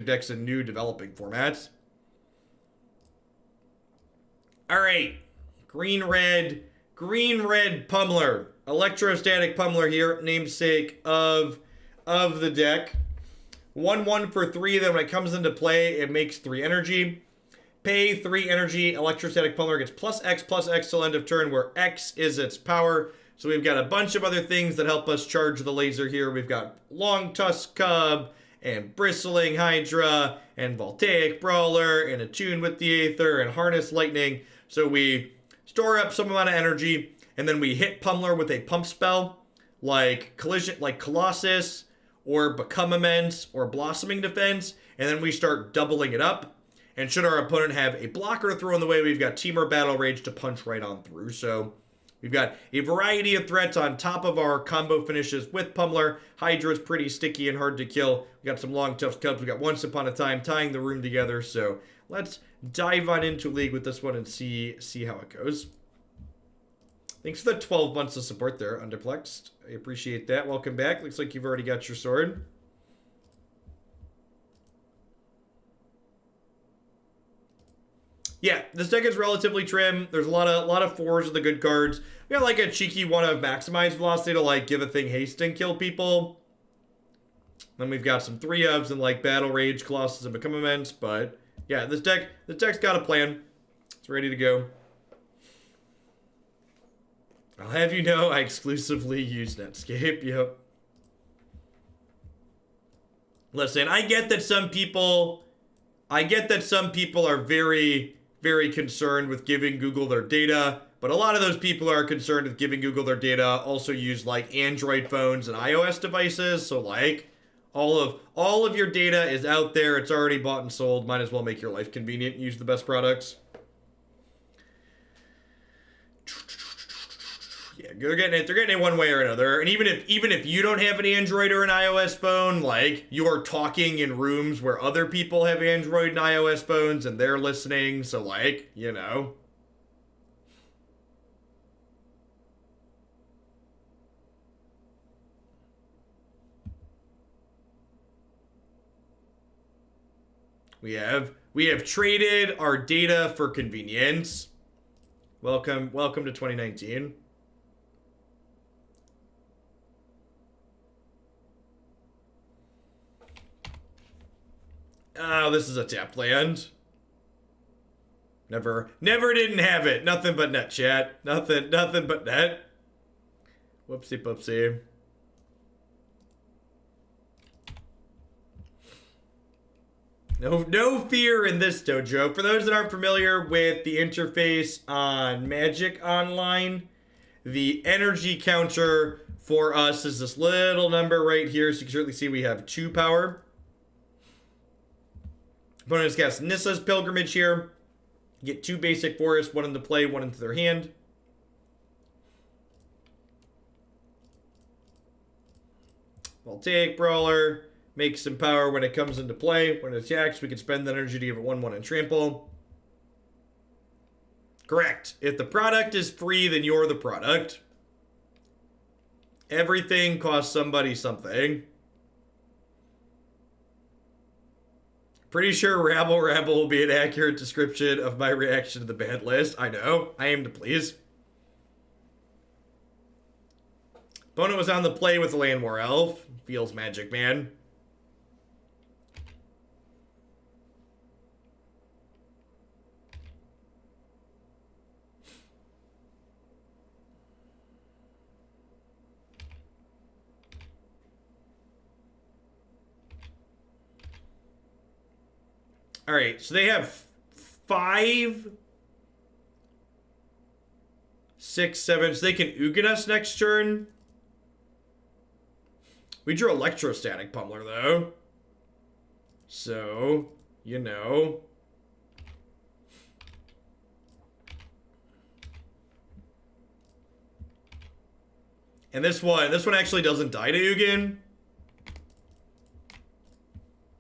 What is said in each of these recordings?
decks in new developing formats. All right, green red pummeler, electrostatic pummeler here, namesake of the deck. 1/1 for 3. Then when it comes into play, it makes 3 energy. Pay 3 energy. Electrostatic pummeler gets +X till end of turn, where X is its power. So we've got a bunch of other things that help us charge the laser here. We've got Long Tusk Cub, and Bristling Hydra, and Voltaic Brawler, and Attune with the Aether, and Harness Lightning. So we store up some amount of energy, and then we hit Pummeler with a pump spell, like Collision, like Colossus, or Become Immense, or Blossoming Defense, and then we start doubling it up. And should our opponent have a blocker thrown the way, we've got Temur Battle Rage to punch right on through. So we've got a variety of threats on top of our combo finishes with Pummeler. Hydra's pretty sticky and hard to kill. We got some Long Tusk Cubs. We got Once Upon a Time tying the room together. So let's dive on into League with this one and see how it goes. Thanks for the 12 months of support there, Underplexed. I appreciate that. Welcome back. Looks like you've already got your sword. Yeah, this deck is relatively trim. There's a lot of 4s of the good cards. We got like a cheeky one of Maximize Velocity to like give a thing haste and kill people. Then we've got some 3-ofs and like Battle Rage, Colossus, and Become Immense. But yeah, this deck's got a plan. It's ready to go. I'll have you know I exclusively use Netscape. Yep. Listen, I get that some people are very, very concerned with giving Google their data, but a lot of those people are concerned with giving Google their data also use like Android phones and iOS devices. So like all of your data is out there. It's already bought and sold. Might as well make your life convenient and use the best products. Yeah, they're getting it one way or another. And even if you don't have an Android or an iOS phone, like you're talking in rooms where other people have Android and iOS phones and they're listening, so like, you know. We have traded our data for convenience. Welcome to 2019. Oh, this is a tapped land. Never didn't have it. Nothing but net, chat. Nothing but net. Whoopsie poopsie. No fear in this dojo. For those that aren't familiar with the interface on Magic Online, the energy counter for us is this little number right here. So you can certainly see we have 2 power. Opponent has cast Nissa's Pilgrimage here. Get 2 basic forests, 1 into play, 1 into their hand. Voltaic Brawler. Make some power when it comes into play. When it attacks, we can spend the energy to give it 1/1 and trample. Correct. If the product is free, then you're the product. Everything costs somebody something. Pretty sure Rabble will be an accurate description of my reaction to the banned list. I know. I aim to please. Opponent was on the play with the Land War Elf. Feels Magic Man. All right, so they have 5, 6, 7. So they can Ugin us next turn. We drew Electrostatic Pummeler, though. So, you know. And this one actually doesn't die to Ugin.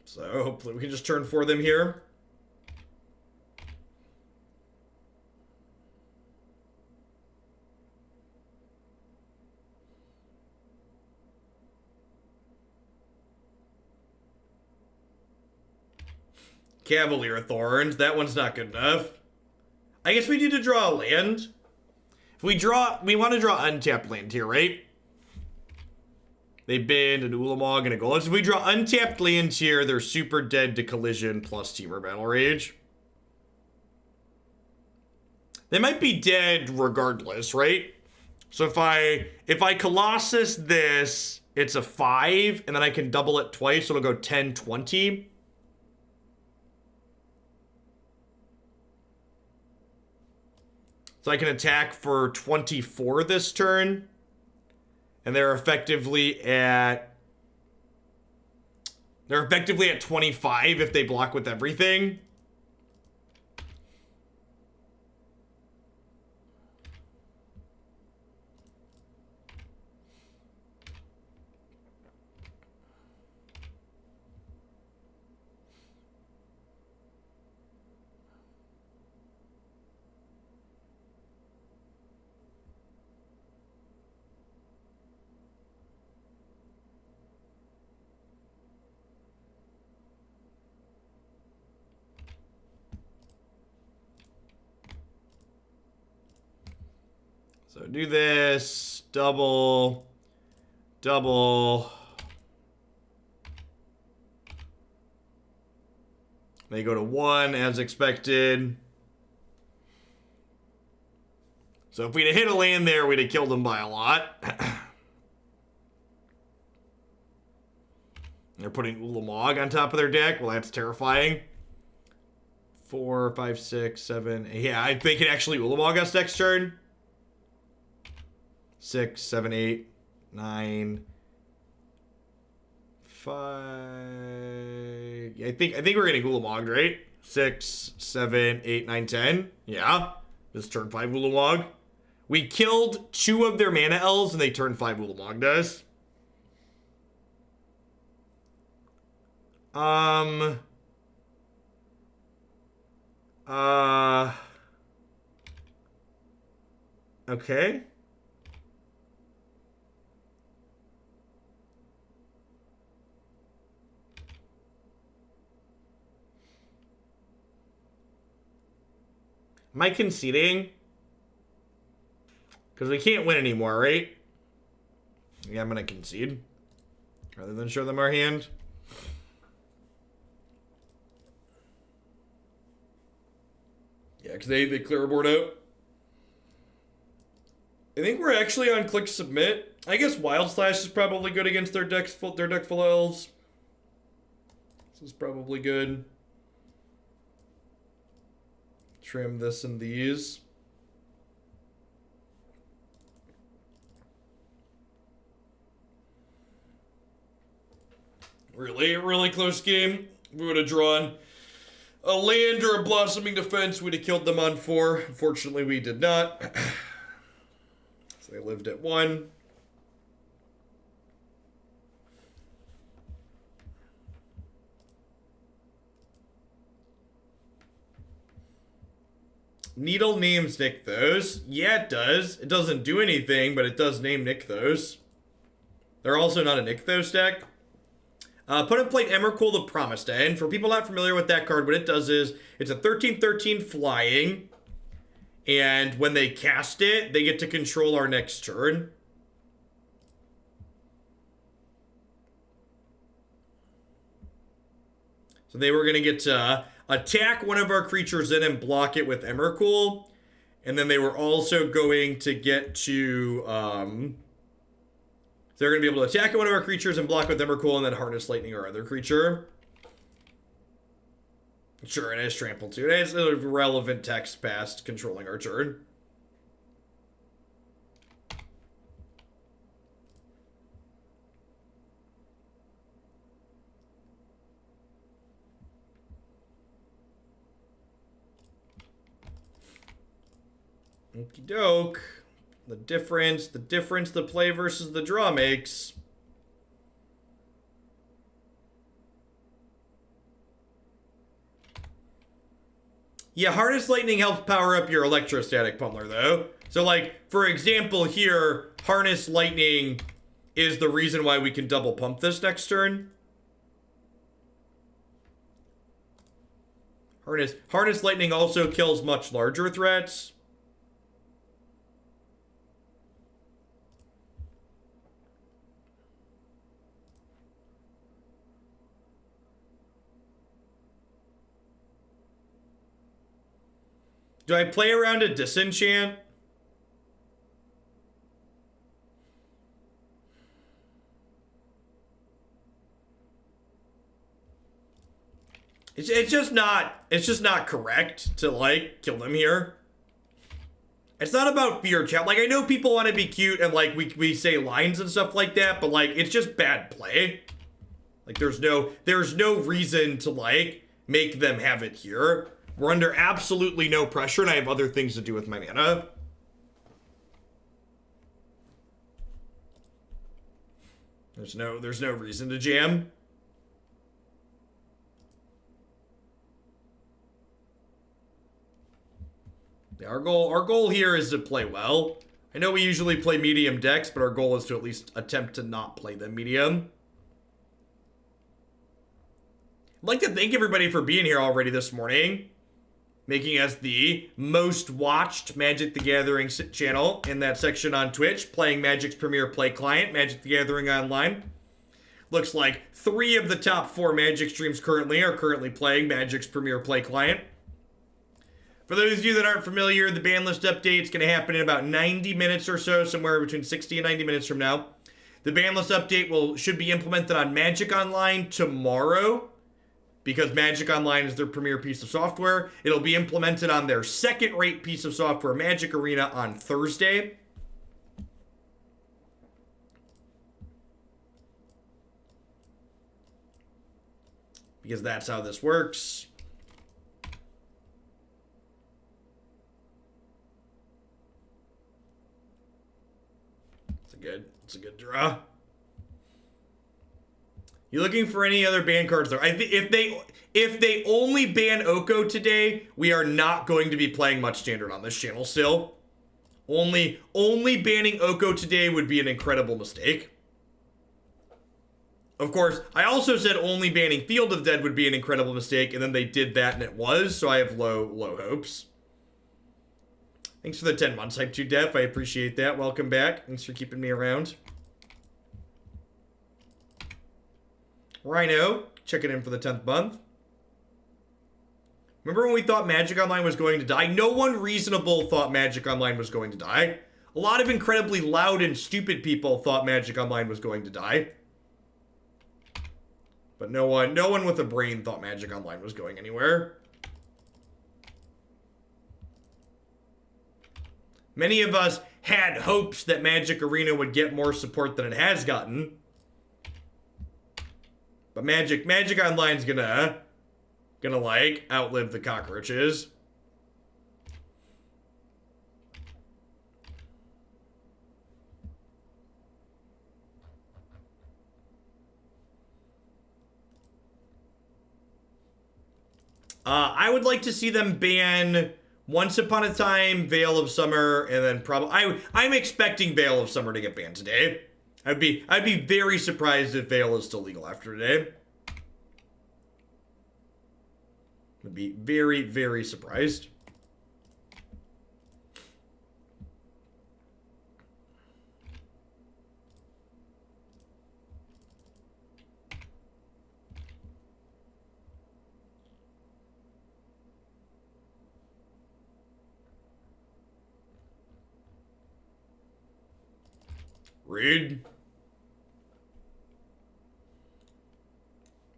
So hopefully we can just turn for them here. Cavalier Thorns. That one's not good enough. I guess we need to draw a land. If we want to draw untapped land here, right? They banned an Ulamog and a Golem. So if we draw untapped lands here, they're super dead to Collision plus Temur Battle Rage. They might be dead regardless, right? So if I Colossus this, it's a 5, and then I can double it twice, so it'll go 10, 20. So I can attack for 24 this turn. And they're effectively at 25 if they block with everything. So do this, double. They go to 1 as expected. So if we'd have hit a land there, we'd have killed them by a lot. They're putting Ulamog on top of their deck. Well, that's terrifying. 4, 5, 6, 7. Yeah, they can actually Ulamog us next turn. 6, 7, 8, 9, 5. I think we're getting Ulamog, right? 6, 7, 8, 9, 10. Yeah. This turn 5 Ulamog. We killed 2 of their mana elves and they turn 5 Ulamog does. Okay. Am I conceding? Because we can't win anymore, right? Yeah, I'm going to concede. Rather than show them our hand. Yeah, because they clear a board out. I think we're actually on click submit. I guess Wild Slash is probably good against their deck full of elves. This is probably good. Trim this and these. Really close game. We would have drawn a land or a Blossoming Defense. We'd have killed them on 4. Unfortunately, we did not. So they lived at 1. Needle names Nykthos. Yeah, it does. It doesn't do anything, but it does name Nykthos. They're also not a Nykthos deck. Put in play Emrakul the Promised End. For people not familiar with that card, what it does is it's a 13/13 flying. And when they cast it, they get to control our next turn. So they were going to get to attack one of our creatures in and block it with Emrakul. And then they were also going to get to... they're going to be able to attack one of our creatures and block with Emrakul and then Harness Lightning our other creature. Sure, it has Trample too. It has a relevant text past controlling our turn. Okie doke. The difference the play versus the draw makes. Yeah, Harness Lightning helps power up your Electrostatic Pummeler, though. So, like, for example here, Harness Lightning is the reason why we can double pump this next turn. Harness Lightning also kills much larger threats. Do I play around a Disenchant? It's just not correct to, like, kill them here. It's not about fear, chat. Like, I know people want to be cute and, like, we say lines and stuff like that, but, like, it's just bad play. Like, there's no reason to, like, make them have it here. We're under absolutely no pressure, and I have other things to do with my mana. There's no reason to jam. Yeah, our goal here is to play well. I know we usually play medium decks, but our goal is to at least attempt to not play them medium. I'd like to thank everybody for being here already this morning, making us the most watched Magic the Gathering channel in that section on Twitch, playing Magic's premier play client, Magic the Gathering Online. Looks like 3 of the top 4 Magic streams are currently playing Magic's premier play client. For those of you that aren't familiar, the ban list update is going to happen in about 90 minutes or so, somewhere between 60 and 90 minutes from now. The ban list update should be implemented on Magic Online tomorrow, because Magic Online is their premier piece of software. It'll be implemented on their second-rate piece of software, Magic Arena, on Thursday. Because that's how this works. It's a good draw. You looking for any other ban cards though? I think if they only ban Oko today, we are not going to be playing much standard on this channel still. Only banning Oko today would be an incredible mistake. Of course, I also said only banning Field of Dead would be an incredible mistake, and then they did that and it was, so I have low hopes. Thanks for the 10 months, Hype 2 Def. I appreciate that. Welcome back. Thanks for keeping me around. Rhino, checking in for the 10th month. Remember when we thought Magic Online was going to die? No one reasonable thought Magic Online was going to die. A lot of incredibly loud and stupid people thought Magic Online was going to die. But no one with a brain thought Magic Online was going anywhere. Many of us had hopes that Magic Arena would get more support than it has gotten. But Magic Online's gonna like outlive the cockroaches. I would like to see them ban Once Upon a Time, Veil of Summer, and then probably I'm expecting Veil of Summer to get banned today. I'd be very surprised if Veil is still legal after today. I'd be very, very surprised. Rude.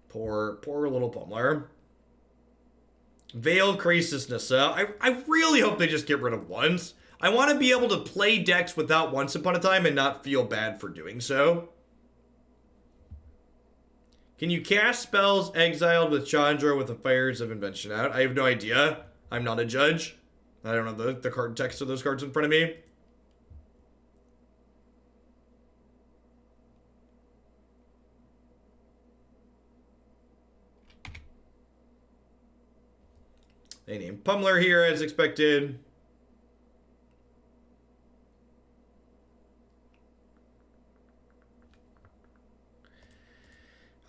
Poor little Pummeler. Veil Crisis Nissa. I really hope they just get rid of Once. I want to be able to play decks without Once Upon a Time and not feel bad for doing so. Can you cast spells exiled with Chandra with the Fires of Invention out? I have no idea. I'm not a judge. I don't have the card text of those cards in front of me. They named Pummeler here as expected.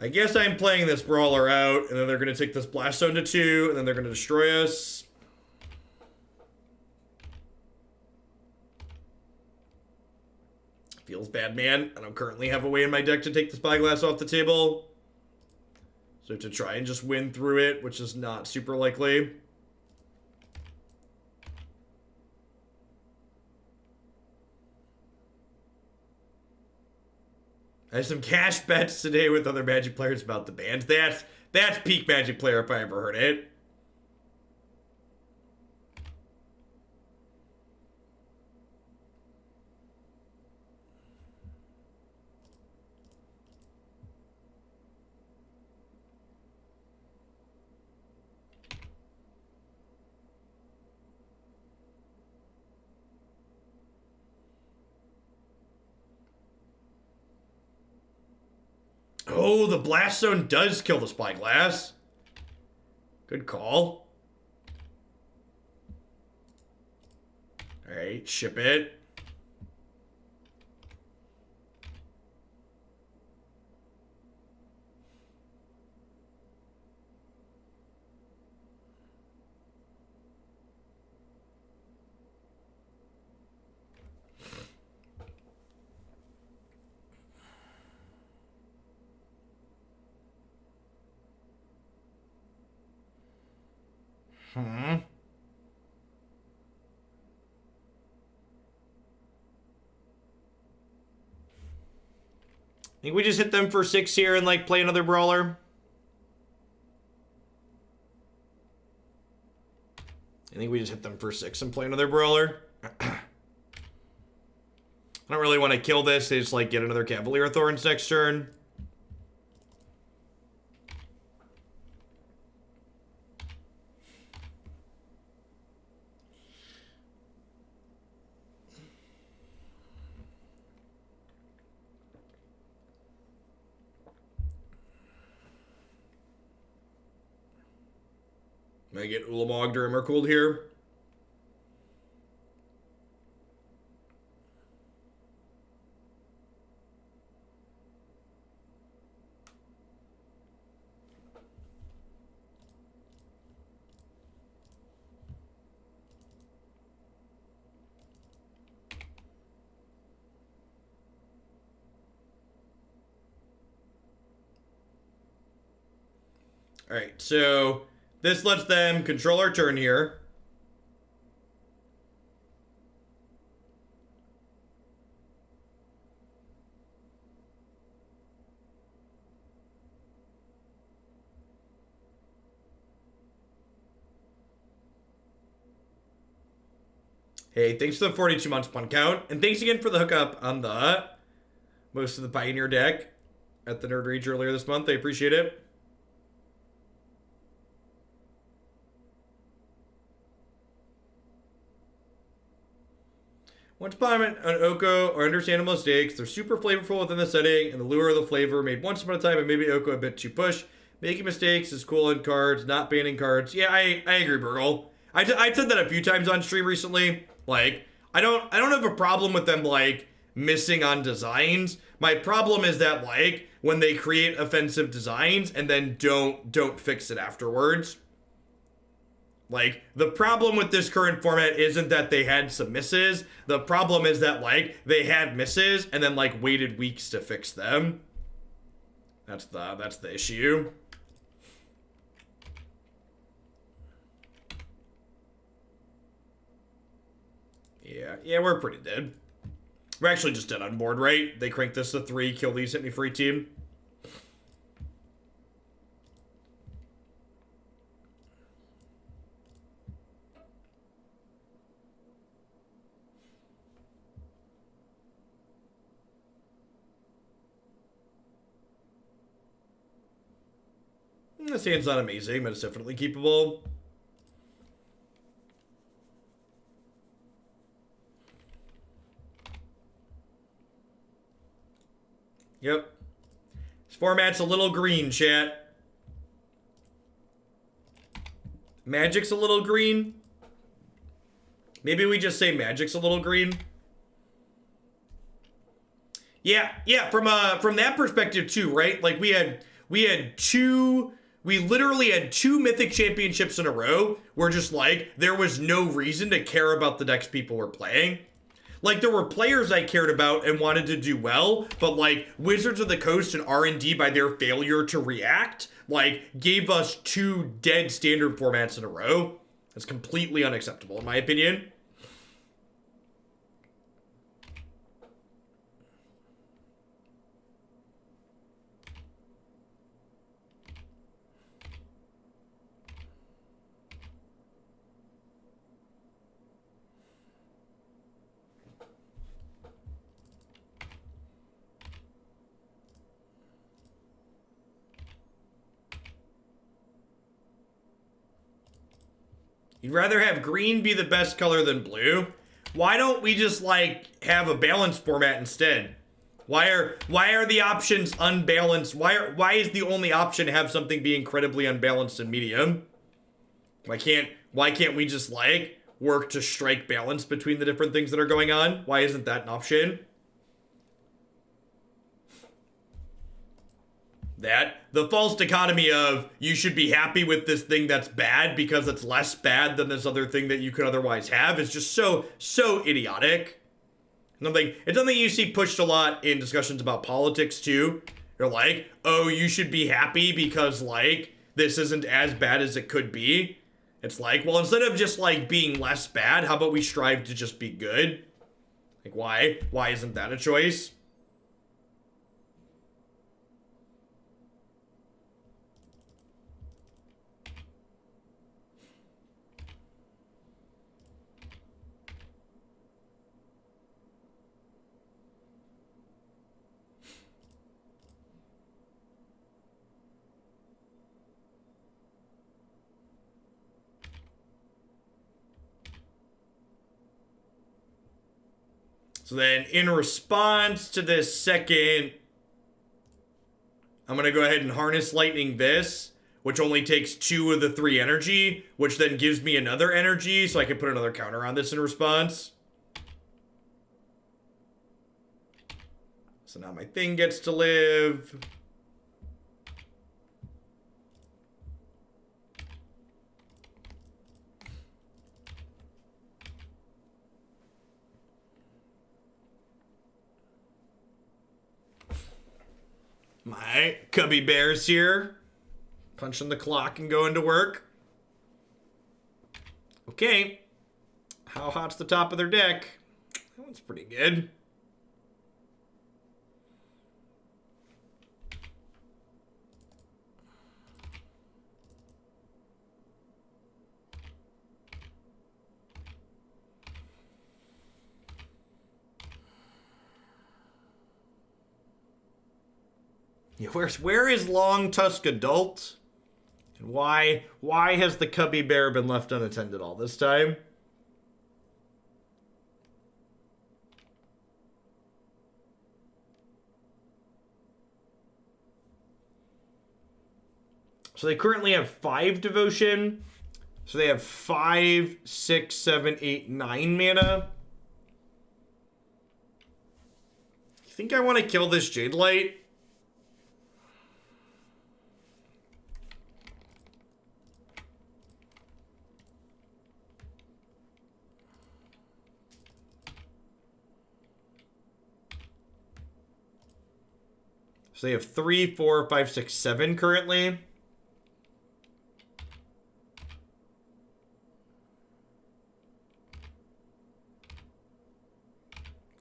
I guess I'm playing this Brawler out, and then they're going to take this Blast Zone to 2, and then they're going to destroy us. Feels bad, man. I don't currently have a way in my deck to take the Spyglass off the table. So to try and just win through it, which is not super likely. I have some cash bets today with other Magic players about the band. That's peak Magic player if I ever heard it. Oh, the Blast Zone does kill the Spyglass. Good call. Alright, ship it. I think we just hit them for 6 here and like play another Brawler. I think we just hit them for 6 and play another Brawler. I don't really want to kill this. They just like get another Cavalier Thorns next turn. I get Ulamog to Emrakul here. All right, so this lets them control our turn here. Hey, thanks for the 42 months pun count. And thanks again for the hookup on the most of the Pioneer deck at the Nerd Rage earlier this month. I appreciate it. Once upon an Oko or understandable mistakes, they're super flavorful within the setting, and the lure of the flavor made once upon a time and maybe Oko a bit too push. Making mistakes is cool in cards, not banning cards. Yeah, I agree, Burgle. I said that a few times on stream recently. Like, I don't have a problem with them like missing on designs. My problem is that like when they create offensive designs and then don't fix it afterwards. Like, the problem with this current format isn't that they had some misses. The problem is that, like, they had misses and then, like, waited weeks to fix them. That's the issue. Yeah, we're pretty dead. We're actually just dead on board, right? They crank this to 3, kill these, hit me for 18. This hand's not amazing, but it's definitely keepable. Yep. This format's a little green, chat. Magic's a little green. Maybe we just say Magic's a little green. Yeah, from that perspective too, right? Like we had we literally had 2 Mythic Championships in a row where just like, there was no reason to care about the decks people were playing. Like, there were players I cared about and wanted to do well, but like, Wizards of the Coast and R&D, by their failure to react, like, gave us 2 dead standard formats in a row. That's completely unacceptable, in my opinion. You'd rather have green be the best color than blue? Why don't we just like have a balanced format instead? Why are the options unbalanced? Why is the only option have something be incredibly unbalanced in medium? Why can't we just like work to strike balance between the different things that are going on? Why isn't that an option? That the false dichotomy of you should be happy with this thing that's bad because it's less bad than this other thing that you could otherwise have is just so idiotic. It's something you see pushed a lot in discussions about politics too. You're like, oh, you should be happy because like this isn't as bad as it could be. It's like, well, instead of just like being less bad, how about we strive to just be good? Like, why isn't that a choice? So then in response to this second, I'm going to go ahead and harness lightning this, which only takes 2 of the 3 energy, which then gives me another energy, so I can put another counter on this in response. So now my thing gets to live. My cubby bears here. Punching the clock and going to work. Okay. How hot's the top of their deck? That one's pretty good. Yeah, where is Long Tusk Adult? And why has the cubby bear been left unattended all this time? So they currently have 5 devotion. So they have 5, 6, 7, 8, 9 mana. You think I want to kill this Jade Light? So they have 3, 4, 5, 6, 7 currently.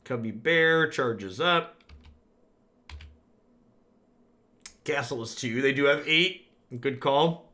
Cubby Bear charges up. Castle is 2. They do have 8. Good call.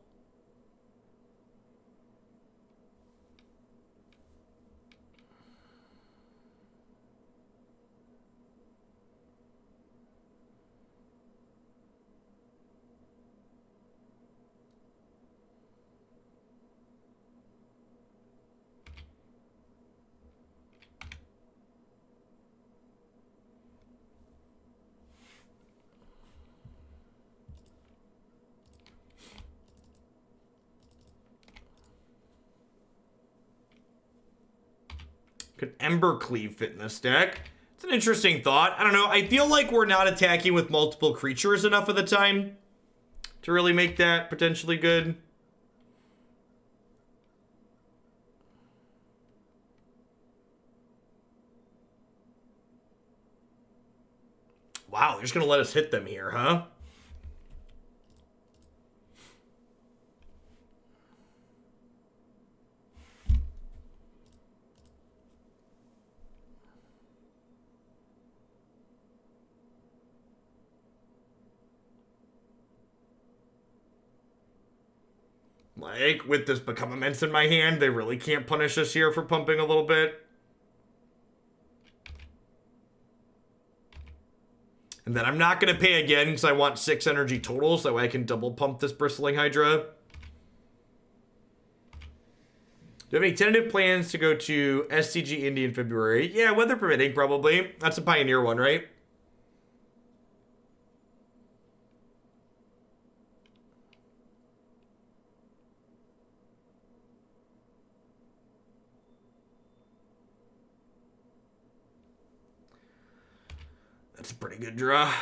Could Embercleave fit in this deck? It's an interesting thought. I don't know. I feel like we're not attacking with multiple creatures enough of the time. to really make that potentially good. Wow, they're just going to let us hit them here, huh? Like, with this Become Immense in my hand, they really can't punish us here for pumping a little bit. And then I'm not going to pay again because I want 6 energy total, so that way I can double pump this Bristling Hydra. Do you have any tentative plans to go to SCG Indy in February? Yeah, weather permitting, probably. That's a Pioneer one, right? That's a pretty good draw.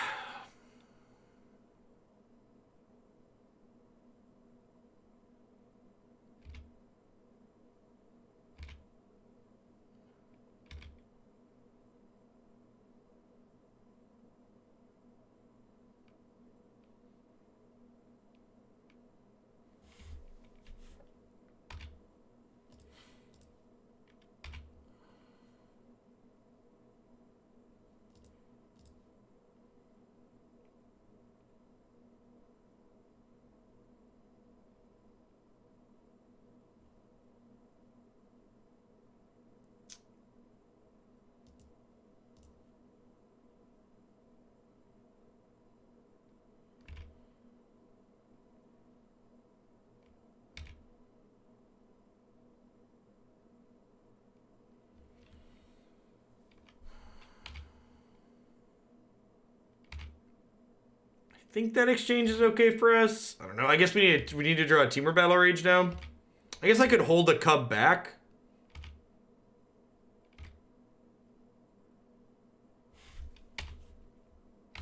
I think that exchange is okay for us. I don't know. I guess we need to draw a Temur Battle Rage now. I guess I could hold a Cub back.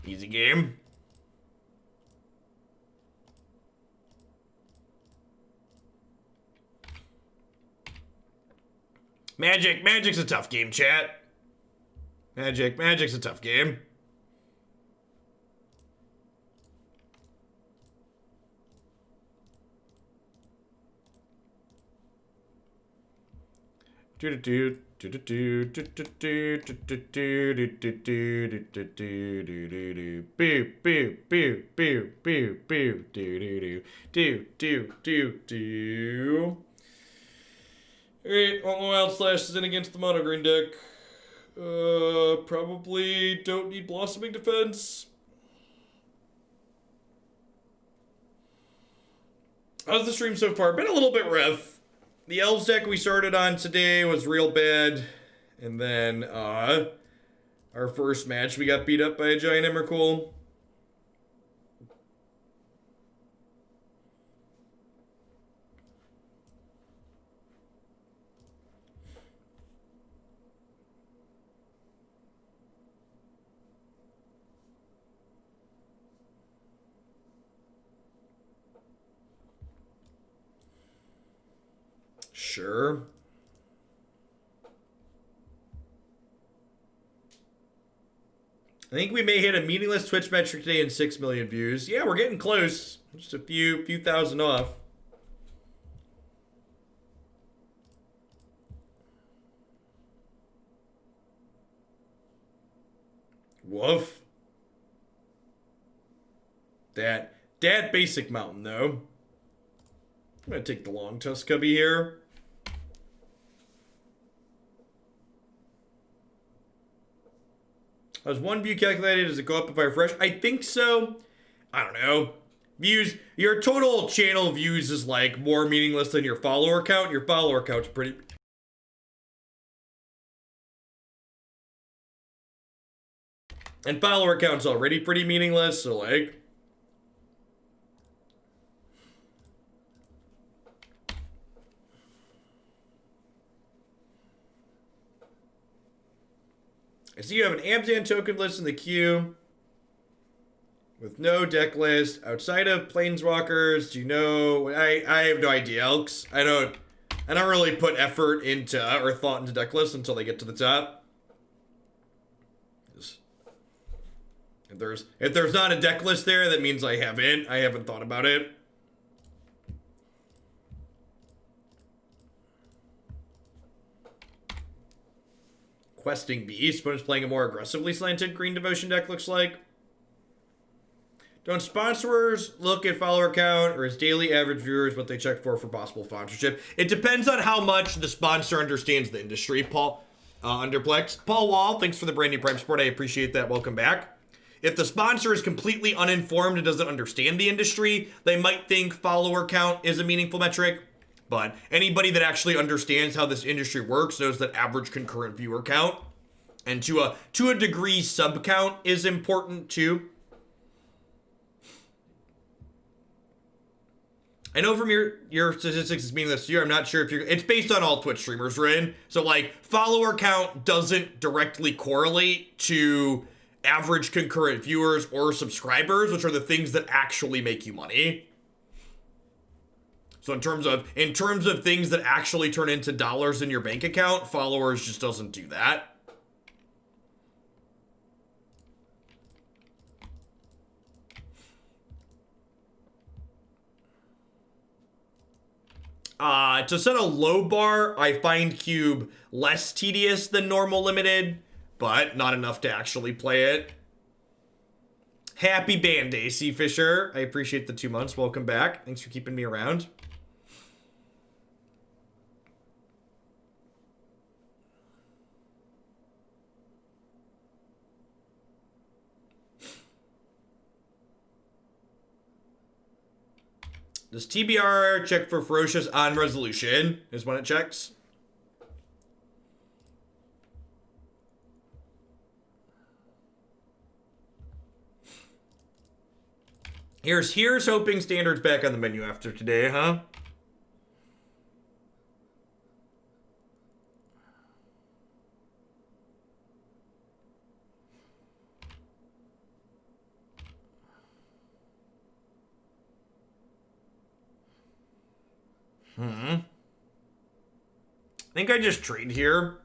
Easy game. Magic's a tough game, chat. Magic's a tough game. Alright, all my Wild Slash is in against the Mono Green deck. Probably don't need Blossoming Defense. How's the stream so far? Been a little bit rough. The Elves deck we started on today was real bad. And then, our first match we got beat up by a giant Emrakul. Sure. I think we may hit a meaningless Twitch metric today in 6 million views. Yeah, we're getting close. Just a few thousand off. Woof. That basic mountain, though. I'm gonna take the long tusk cubby here. Has one view calculated? Does it go up if I refresh? I think so. I don't know. Views, your total channel views is like more meaningless than your follower count. Your follower count's pretty... And follower count's already pretty meaningless, so like... I see you have an Abzan token list in the queue. with no deck list outside of Planeswalkers. Do you know? I have no idea, Elks. I don't really put effort into or thought into deck lists until they get to the top. If there's not a deck list there, that means I haven't thought about it. Questing Beast, but it's playing a more aggressively slanted Green Devotion deck, looks like. Don't sponsors look at follower count or as daily average viewers what they check for possible sponsorship? It depends on how much the sponsor understands the industry. Paul Underplex. Paul Wall, thanks for the brand new Prime Support. I appreciate that. Welcome back. If the sponsor is completely uninformed and doesn't understand the industry, they might think follower count is a meaningful metric. But anybody that actually understands how this industry works knows that average concurrent viewer count and to a degree sub count is important too. I know from your statistics it's meaningless to you. I'm not sure if it's based on all Twitch streamers, Rin. So like follower count doesn't directly correlate to average concurrent viewers or subscribers, which are the things that actually make you money. So in terms of things that actually turn into dollars in your bank account, followers just doesn't do that. To set a low bar, I find Cube less tedious than normal limited, but not enough to actually play it. Happy band day, C Fisher. I appreciate the 2 months. Welcome back. Thanks for keeping me around. Does TBR check for Ferocious on resolution? Is when it checks. Here's hoping Standard's back on the menu after today, huh? I think I just trade here.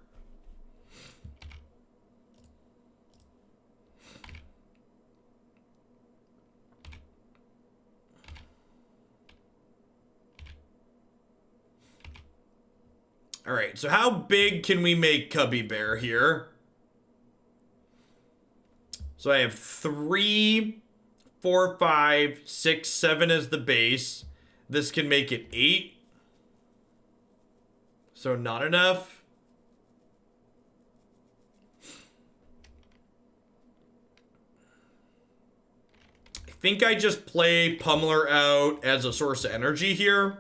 All right, so how big can we make Cubby Bear here? So I have 3, 4, 5, 6, 7 as the base. This can make it 8. So not enough. I think I just play Pummeler out as a source of energy here.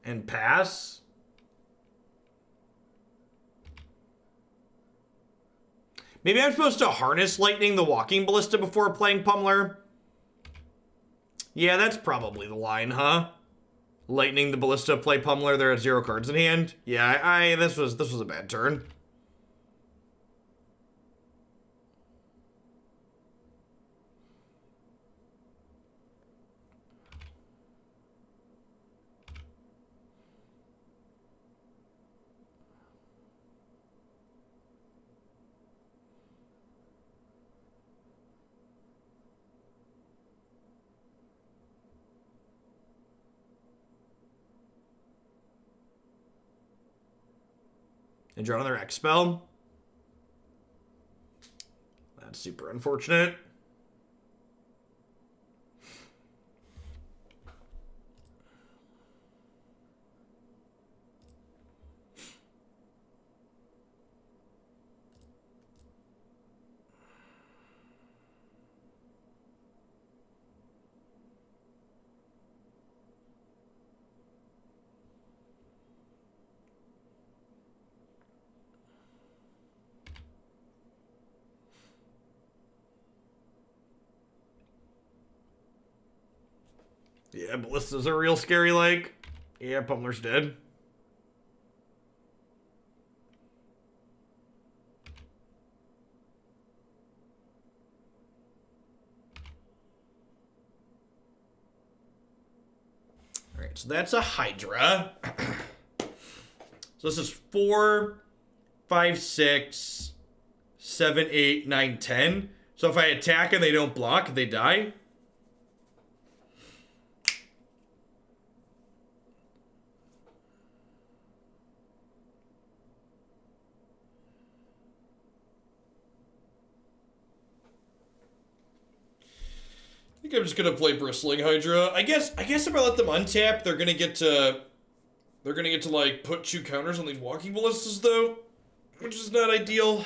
And pass. Maybe I'm supposed to harness Lightning the Walking Ballista before playing Pummeler. Yeah, that's probably the line, huh? Lightning the Ballista, play Pummeler, they're at 0 cards in hand. Yeah, this was a bad turn. And draw another X-Spell. That's super unfortunate. Yeah, Ballista's a real scary like. Yeah, Pummeler's dead. Alright, so that's a Hydra. So this is 4, 5, 6, 7, 8, 9, 10. So if I attack and they don't block, they die. I think I'm just gonna play Bristling Hydra. I guess if I let them untap, they're gonna get to like put 2 counters on these Walking Ballistas though, which is not ideal.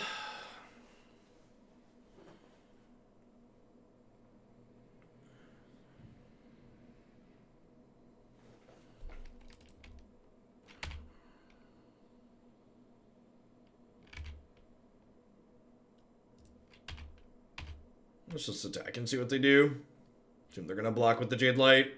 Let's just attack and see what they do. Assume they're gonna block with the Jade Light.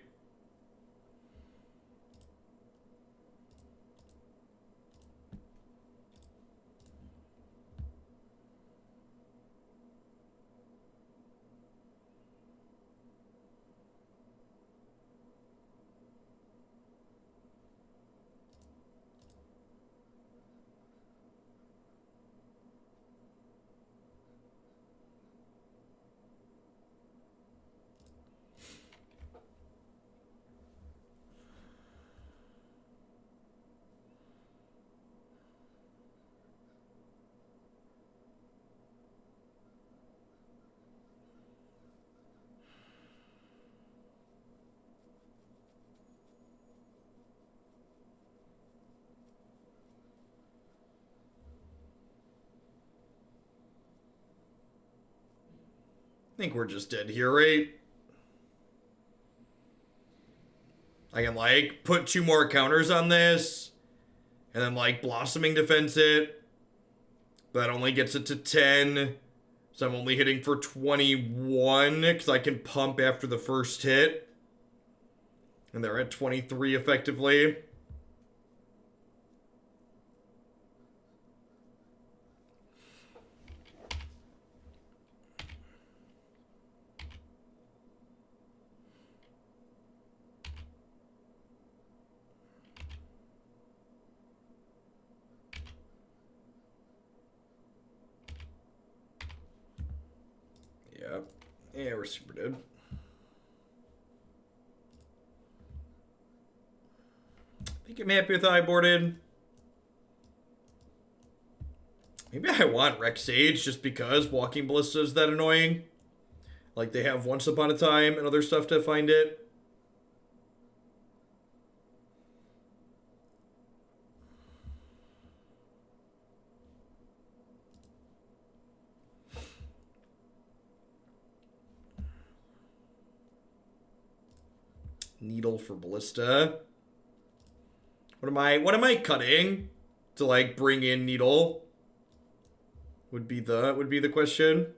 I think we're just dead here, right? I can, like, put 2 more counters on this, and then, like, Blossoming Defense it. That only gets it to 10, so I'm only hitting for 21, because I can pump after the first hit. And they're at 23, effectively. Yeah, we're super dead. I think I'm happy with how I boarded. Maybe I want Rex Sage just because Walking Ballista is that annoying. Like they have Once Upon a Time and other stuff to find it. Needle for Ballista. What am I cutting to like bring in Needle? Would be the question.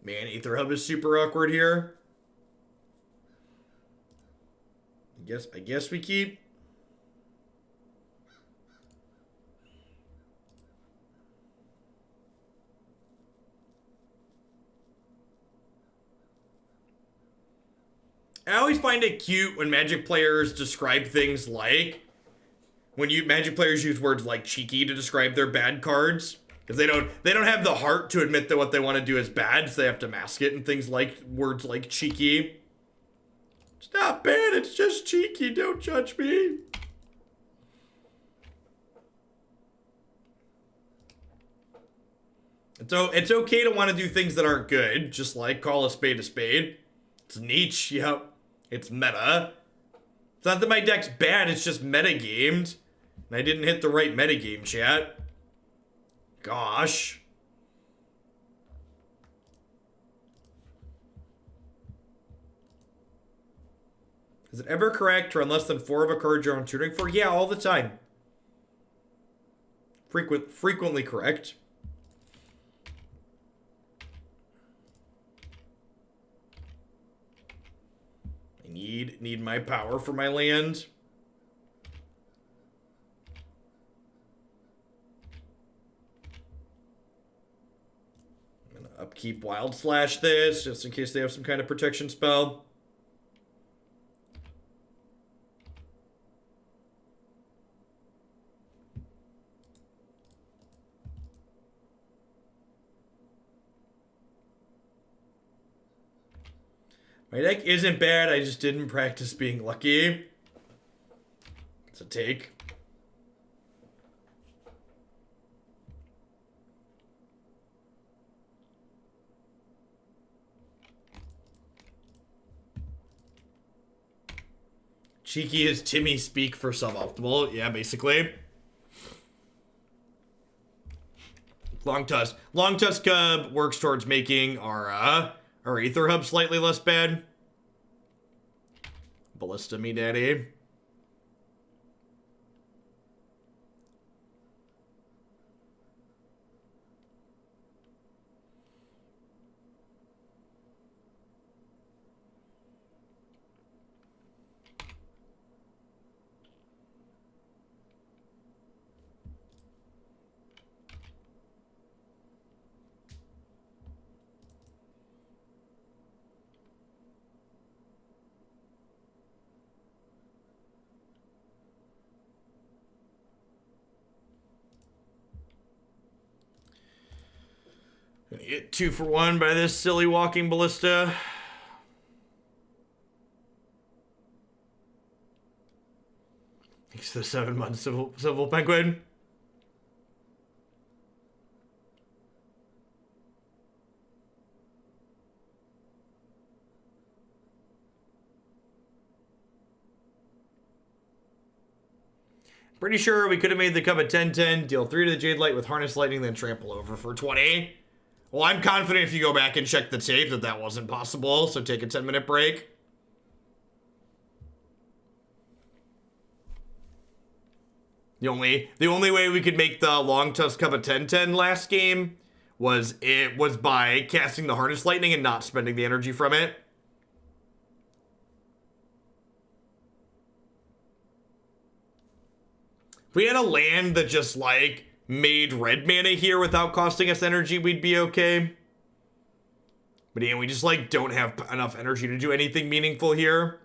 Man, Aether Hub is super awkward here. I guess we keep. I always find it cute when Magic players describe things like Magic players use words like cheeky to describe their bad cards because they don't have the heart to admit that what they want to do is bad, so they have to mask it and things like words like cheeky. It's not bad, it's just cheeky. Don't judge me. It's okay to want to do things that aren't good, just like call a spade a spade. It's niche, yep. It's meta. It's not that my deck's bad, it's just metagamed. And I didn't hit the right metagame, chat. Gosh. Is it ever correct to run less than 4 of a card you're on tutoring for? Yeah, all the time. Frequently correct. Need my power for my land. I'm gonna upkeep Wild Slash this, just in case they have some kind of protection spell. My deck isn't bad, I just didn't practice being lucky. It's a take. Cheeky is Timmy speak for suboptimal. Yeah, basically. Long Tusk. Long Tusk Cub works towards making our Aether Hub slightly less bad. Ballista me daddy. Gonna get 2 for 1 by this silly walking ballista. Thanks to the 7 months civil penguin. Pretty sure we could have made the cup at 10-10, deal 3 to the Jade Light with Harness Lightning, then trample over for 20. Well, I'm confident if you go back and check the tape that wasn't possible, so take a 10-minute break. The only way we could make the Long Tusk Cup a 10-10 last game was by casting the Harness Lightning and not spending the energy from it. If we had a land that just, like, made red mana here without costing us energy, we'd be okay. But yeah, we just, like, don't have enough energy to do anything meaningful here.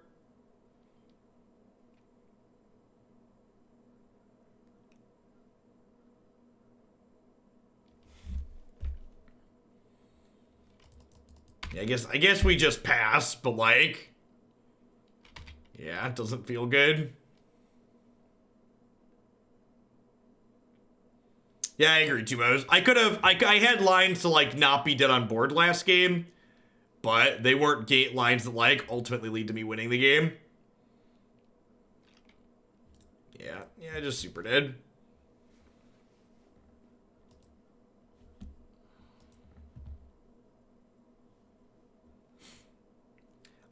Yeah, I guess we just pass, but, like, yeah, it doesn't feel good. Yeah, I agree, Tumos. I had lines to, like, not be dead on board last game, but they weren't gate lines that, like, ultimately lead to me winning the game. Yeah, I just super did.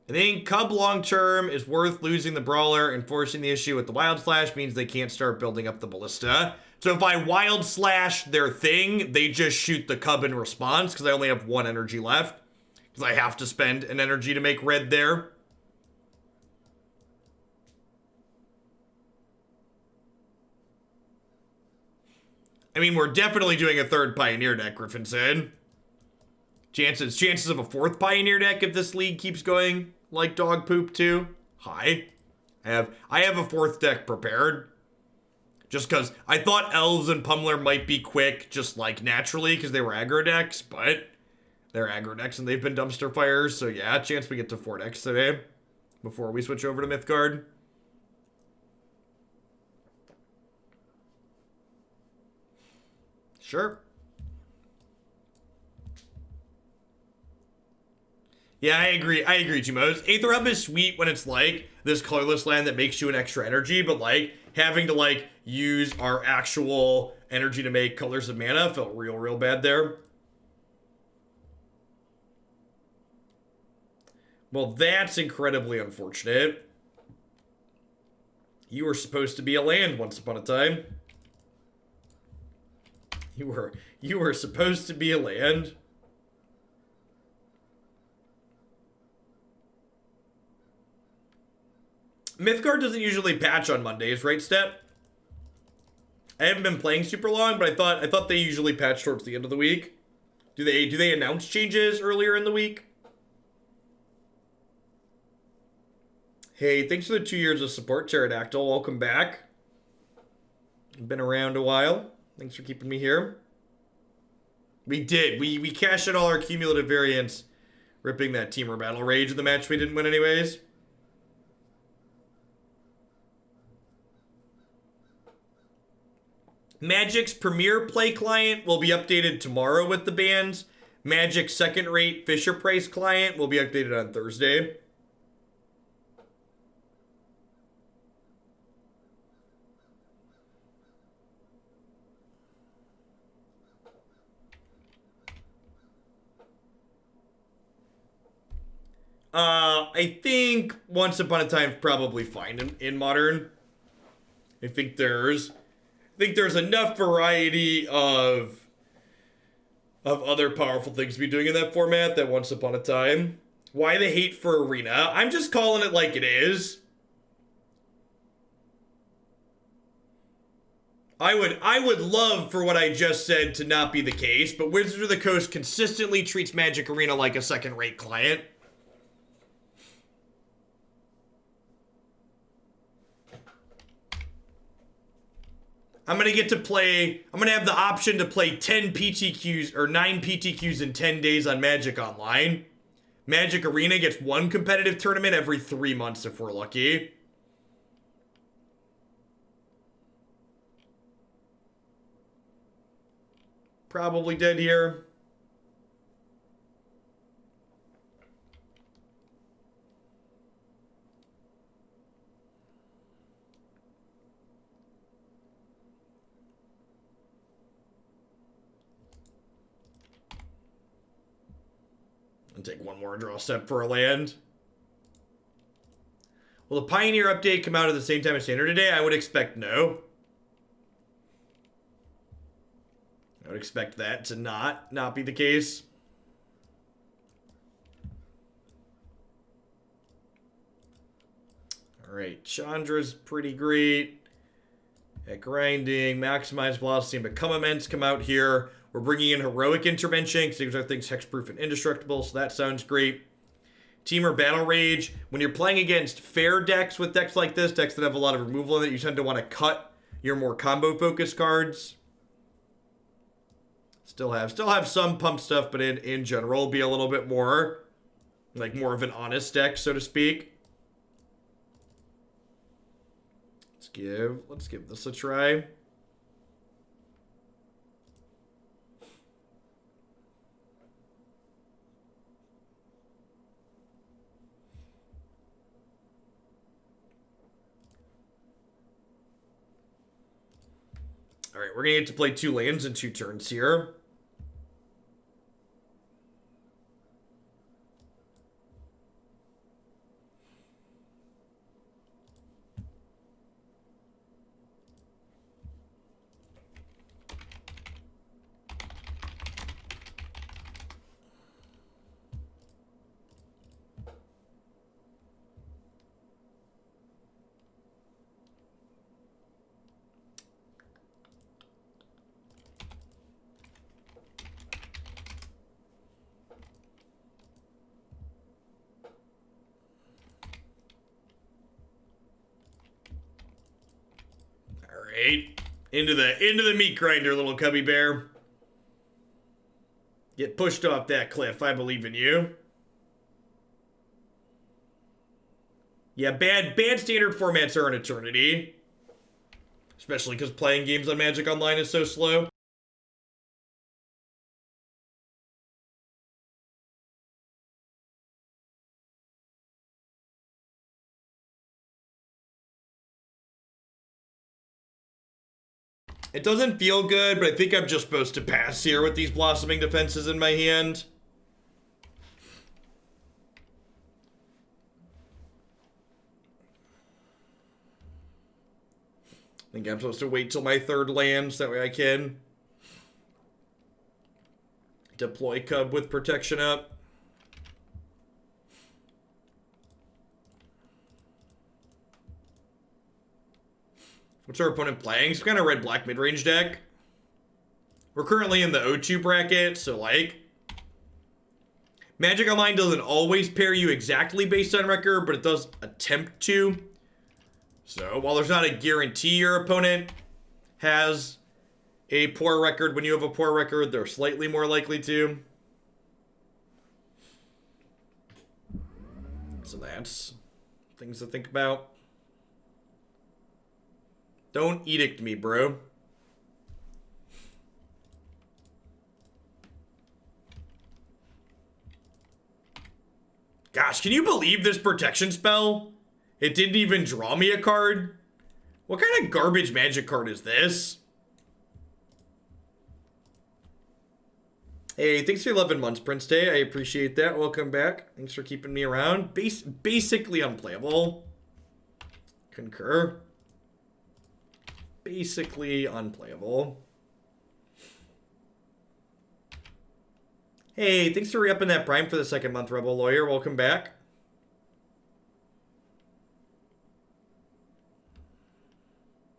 I think Cub long term is worth losing the Brawler and forcing the issue with the Wild Slash means they can't start building up the Ballista. So if I Wild Slash their thing, they just shoot the Cub in response because I only have 1 energy left. Because I have to spend an energy to make red there. I mean, we're definitely doing a 3rd Pioneer deck, Griffin said. Chances of a 4th Pioneer deck if this league keeps going like dog poop too. High. I have a 4th deck prepared. Just because I thought Elves and Pummeler might be quick just like naturally because they were aggro decks, but they're aggro decks and they've been dumpster fires. So yeah, chance we get to 4 decks today before we switch over to Mythgard. Sure. Yeah, I agree, Tumos. Aether Hub is sweet when it's like this colorless land that makes you an extra energy, but like having to like use our actual energy to make colors of mana felt real bad there. Well, that's incredibly unfortunate. You were supposed to be a land once upon a time. You were supposed to be a land. Mythgard doesn't usually patch on Mondays, right, Step? I haven't been playing super long, but I thought they usually patch towards the end of the week. Do they announce changes earlier in the week? Hey, thanks for the 2 years of support, Pterodactyl. Welcome back. Been around a while. Thanks for keeping me here. We did. We cashed in all our cumulative variants, ripping that Temur Battle Rage in the match we didn't win anyways. Magic's Premier Play client will be updated tomorrow with the bans. Magic's second-rate Fisher Price client will be updated on Thursday. I think Once Upon a Time's probably fine in Modern. I think there's enough variety of other powerful things to be doing in that format that Once Upon a Time. Why the hate for Arena? I'm just calling it like it is. I would love for what I just said to not be the case, but Wizards of the Coast consistently treats Magic Arena like a second-rate client. I'm going to have the option to play 10 PTQs or 9 PTQs in 10 days on Magic Online. Magic Arena gets one competitive tournament every 3 months if we're lucky. Probably dead here. And take one more draw step for a land. Will the Pioneer update come out at the same time as Standard today? I would expect no. I would expect that to not be the case. Alright, Chandra's pretty great at grinding. Maximize velocity and become immense come out here. We're bringing in Heroic Intervention because these are things hexproof and indestructible, so that sounds great. Temur Battle Rage. When you're playing against fair decks with decks like this, decks that have a lot of removal in it, you tend to want to cut your more combo-focused cards. Still have some pump stuff, but in general, be a little bit more, like more of an honest deck, so to speak. Let's give this a try. All right, we're gonna get to play 2 lands in 2 turns here. Into the meat grinder, little cubby bear. Get pushed off that cliff. I believe in you. Yeah, bad standard formats are an eternity. Especially because playing games on Magic Online is so slow. It doesn't feel good, but I think I'm just supposed to pass here with these Blossoming Defenses in my hand. I think I'm supposed to wait till my 3rd lands, that way I can deploy Cub with protection up. What's our opponent playing? It's kind of red-black mid-range deck. We're currently in the O2 bracket, so like, Magic Online doesn't always pair you exactly based on record, but it does attempt to. So while there's not a guarantee your opponent has a poor record, when you have a poor record, they're slightly more likely to. So that's things to think about. Don't edict me, bro. Gosh, can you believe this protection spell? It didn't even draw me a card? What kind of garbage Magic card is this? Hey, thanks for 11 months, Prince Day. I appreciate that. Welcome back. Thanks for keeping me around. Basically unplayable. Concur. Basically unplayable. Hey, thanks for re-upping that Prime for the second month, Rebel Lawyer. Welcome back.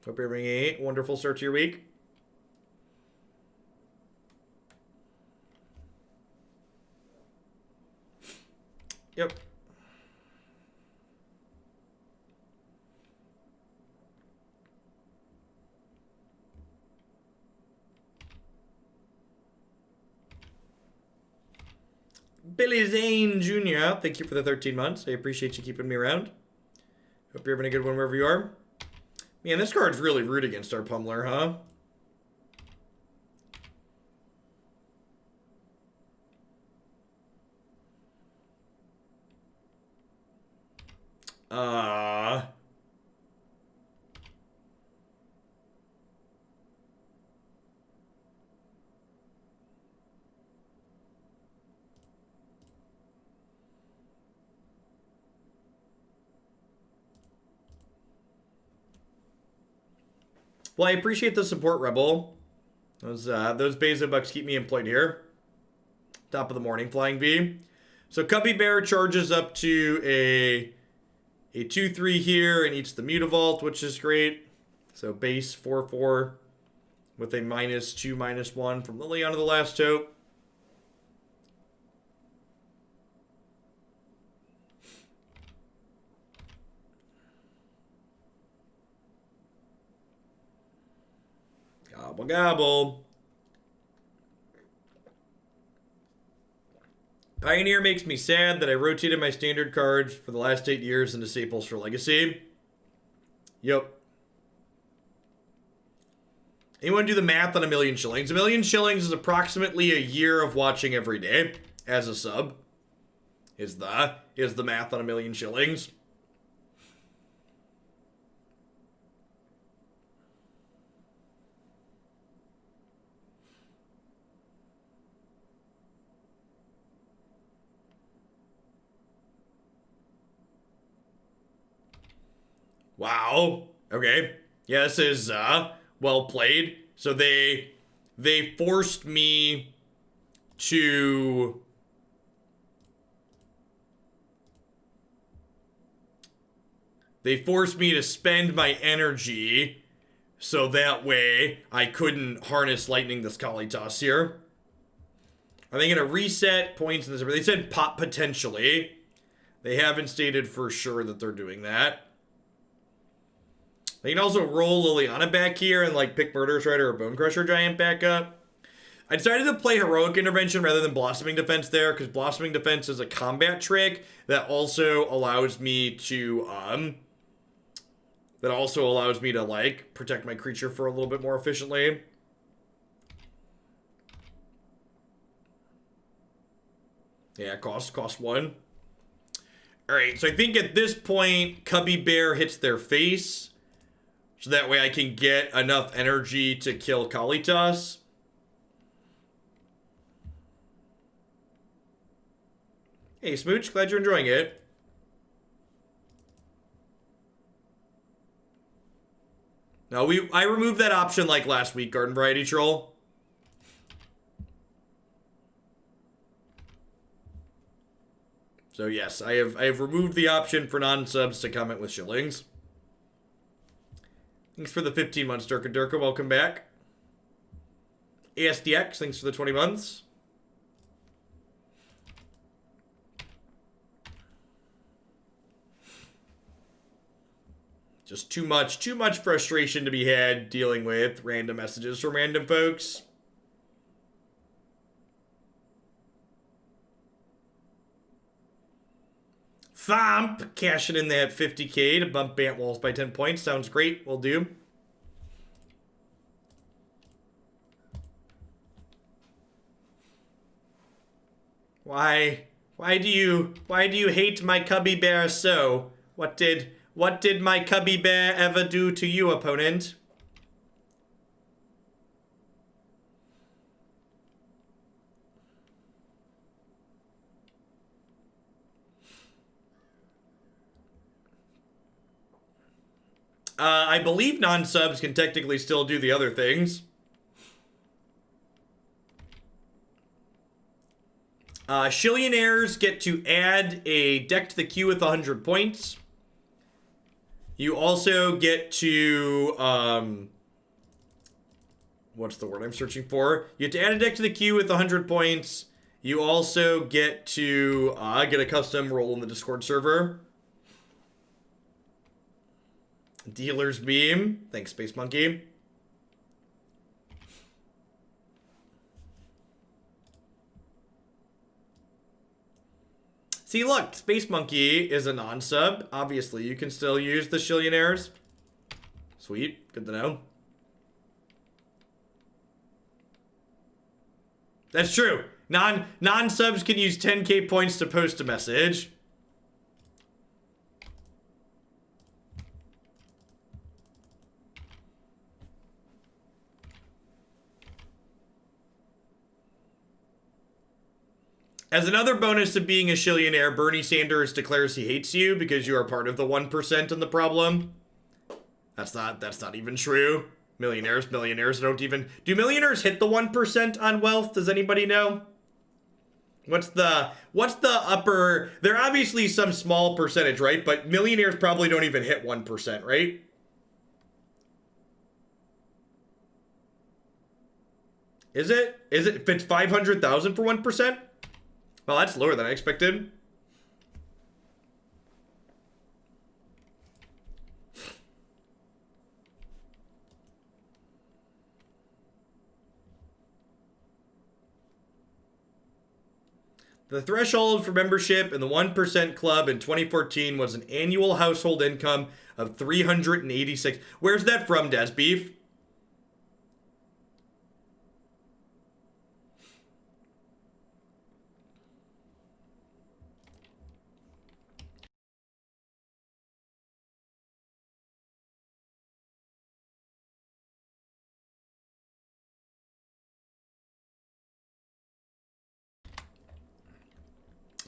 Hope you're having a wonderful start to your week. Yep. Billy Zane Jr., thank you for the 13 months. I appreciate you keeping me around. Hope you're having a good one wherever you are. Man, this card's really rude against our Pummeler, huh? Well, I appreciate the support, Rebel. Those Bezo bucks keep me employed here. Top of the morning, Flying V. So Cubby Bear charges up to a 2/3 here and eats the Mutavault, which is great. So base 4/4 with a -2, -1 from Liliana the Last Hope. Gobble gobble. Pioneer makes me sad that I rotated my standard cards for the last 8 years into staples for Legacy. Yep. Anyone do the math on 1,000,000 shillings? 1,000,000 shillings is approximately a year of watching every day as a sub. Is the math on 1,000,000 shillings. Wow. Okay. Yeah, this is well played. So they forced me to spend my energy so that way I couldn't harness Lightning this Kalitas here. Are they going to reset points in this? They said pop potentially. They haven't stated for sure that they're doing that. They can also roll Liliana back here and like pick Murderous Rider or Bone Crusher Giant back up. I decided to play Heroic Intervention rather than Blossoming Defense there because Blossoming Defense is a combat trick that also allows me to like protect my creature for a little bit more efficiently. Yeah, cost 1. All right, so I think at this point Cubby Bear hits their face. So that way I can get enough energy to kill Kalitas. Hey, Smooch, glad you're enjoying it. No, I removed that option like last week, Garden Variety Troll. So yes, I have removed the option for non-subs to comment with shillings. Thanks for the 15 months, Durka Durka. Welcome back. ASDX, thanks for the 20 months. Just too much frustration to be had dealing with random messages from random folks. Thomp cashing in that 50K to bump Bant Walls by 10 points. Sounds great. Will do. Why do you hate my Cubby Bear so? What did my Cubby Bear ever do to you, opponent? I believe non-subs can technically still do the other things. Shillionaires get to add a deck to the queue with 100 points. You also get to, what's the word I'm searching for? You get to add a deck to the queue with 100 points. You also get to get a custom role in the Discord server. Dealer's Beam. Thanks, Space Monkey. See, look, Space Monkey is a non-sub. Obviously, you can still use the Shillionaires. Sweet. Good to know. That's true. Non-subs can use 10K points to post a message. As another bonus of being a Shillionaire, Bernie Sanders declares he hates you because you are part of the 1% in the problem. That's not even true. Millionaires don't even... Do millionaires hit the 1% on wealth? Does anybody know? What's the upper... There are obviously some small percentage, right? But millionaires probably don't even hit 1%, right? Is it? If it's 500,000 for 1%? Well, that's lower than I expected. The threshold for membership in the 1% Club in 2014 was an annual household income of $386. Where's that from, Des Beef?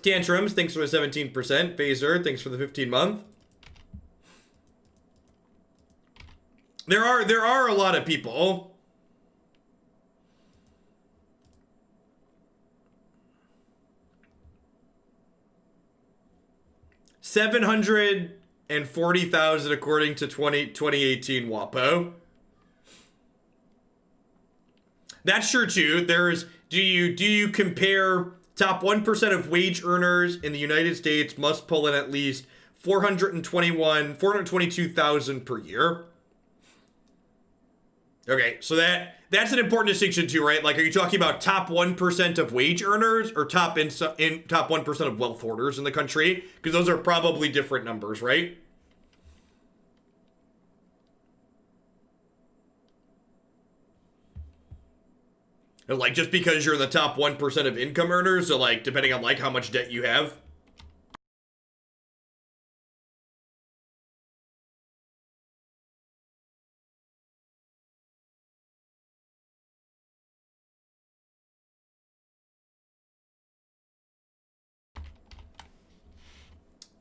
Tantrums, thanks for the 17%. Phaser, thanks for the 15-month. There are a lot of people. $740,000 according to 2018 WAPO. That's true too. Do you compare top 1% of wage earners in the United States must pull in at least $422,000 per year. Okay, so that's an important distinction too, right? Like, are you talking about top 1% of wage earners or top 1% of wealth hoarders in the country? Because those are probably different numbers, right? Like, just because you're in the top 1% of income earners, so like, depending on like how much debt you have.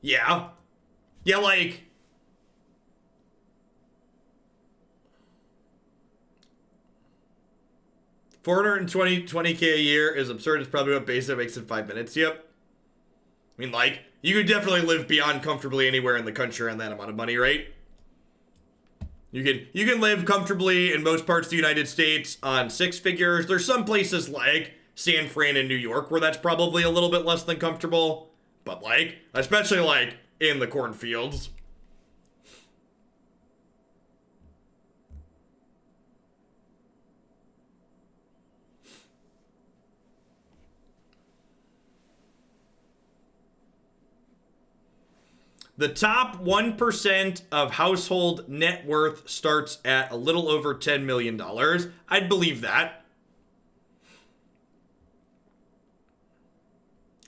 Yeah. Yeah, like... $420K a year is absurd. It's probably what Besa makes in 5 minutes. Yep. I mean, like, you could definitely live beyond comfortably anywhere in the country on that amount of money, right? You can live comfortably in most parts of the United States on 6 figures. There's some places like San Fran and New York where that's probably a little bit less than comfortable. But like, especially like in the cornfields. The top 1% of household net worth starts at a little over $10 million. I'd believe that.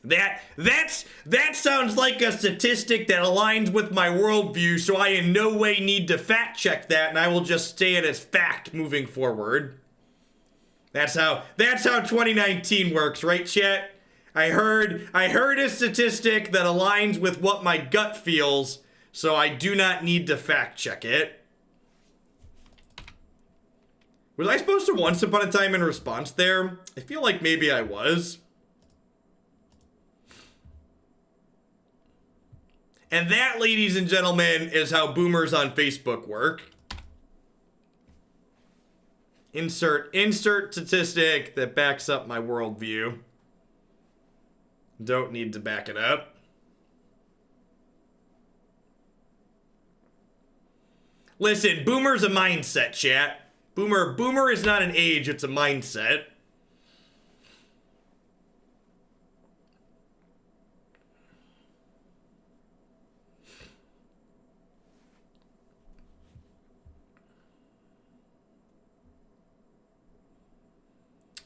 That sounds like a statistic that aligns with my worldview, so I in no way need to fact check that, and I will just say it as fact moving forward. That's how 2019 works, right, chat? I heard a statistic that aligns with what my gut feels, so I do not need to fact check it. Was I supposed to once upon a time in response there? I feel like maybe I was. And that, ladies and gentlemen, is how boomers on Facebook work. Insert statistic that backs up my worldview. Don't need to back it up. Listen, boomer's a mindset, chat. Boomer is not an age, it's a mindset.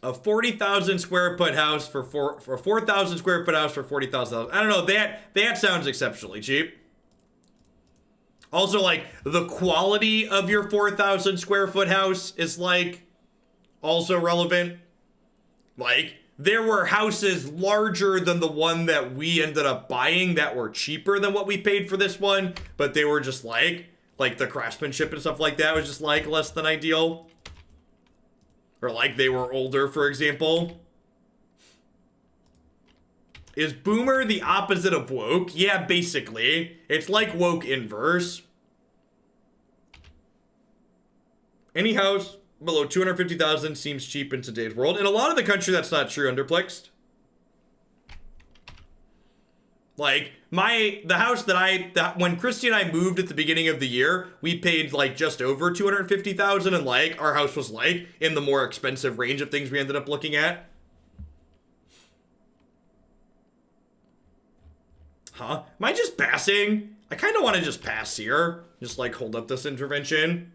A 40,000 square foot house for 4,000 square foot house for 40,000. I don't know, that sounds exceptionally cheap. Also, like, the quality of your 4,000 square foot house is, like, also relevant. Like, there were houses larger than the one that we ended up buying that were cheaper than what we paid for this one, but they were just like the craftsmanship and stuff like that was just, like, less than ideal. Or like they were older, for example. Is boomer the opposite of woke? Yeah, basically. It's like woke inverse. Any house below 250,000 seems cheap in today's world. In a lot of the country, that's not true, Underplexed. Like, the house that when Christy and I moved at the beginning of the year, we paid like just over 250,000, and like our house was like in the more expensive range of things we ended up looking at. Huh? Am I just passing? I kind of want to just pass here. Just like hold up this intervention.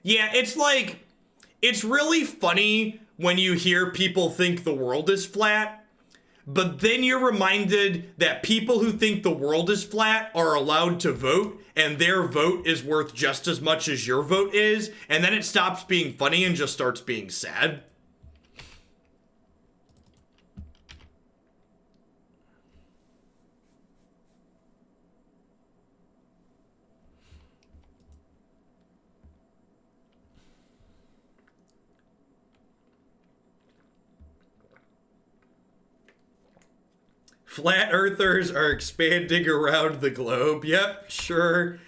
Yeah, it's like, it's really funny when you hear people think the world is flat, but then you're reminded that people who think the world is flat are allowed to vote, and their vote is worth just as much as your vote is, and then it stops being funny and just starts being sad. Flat earthers are expanding around the globe. Yep, sure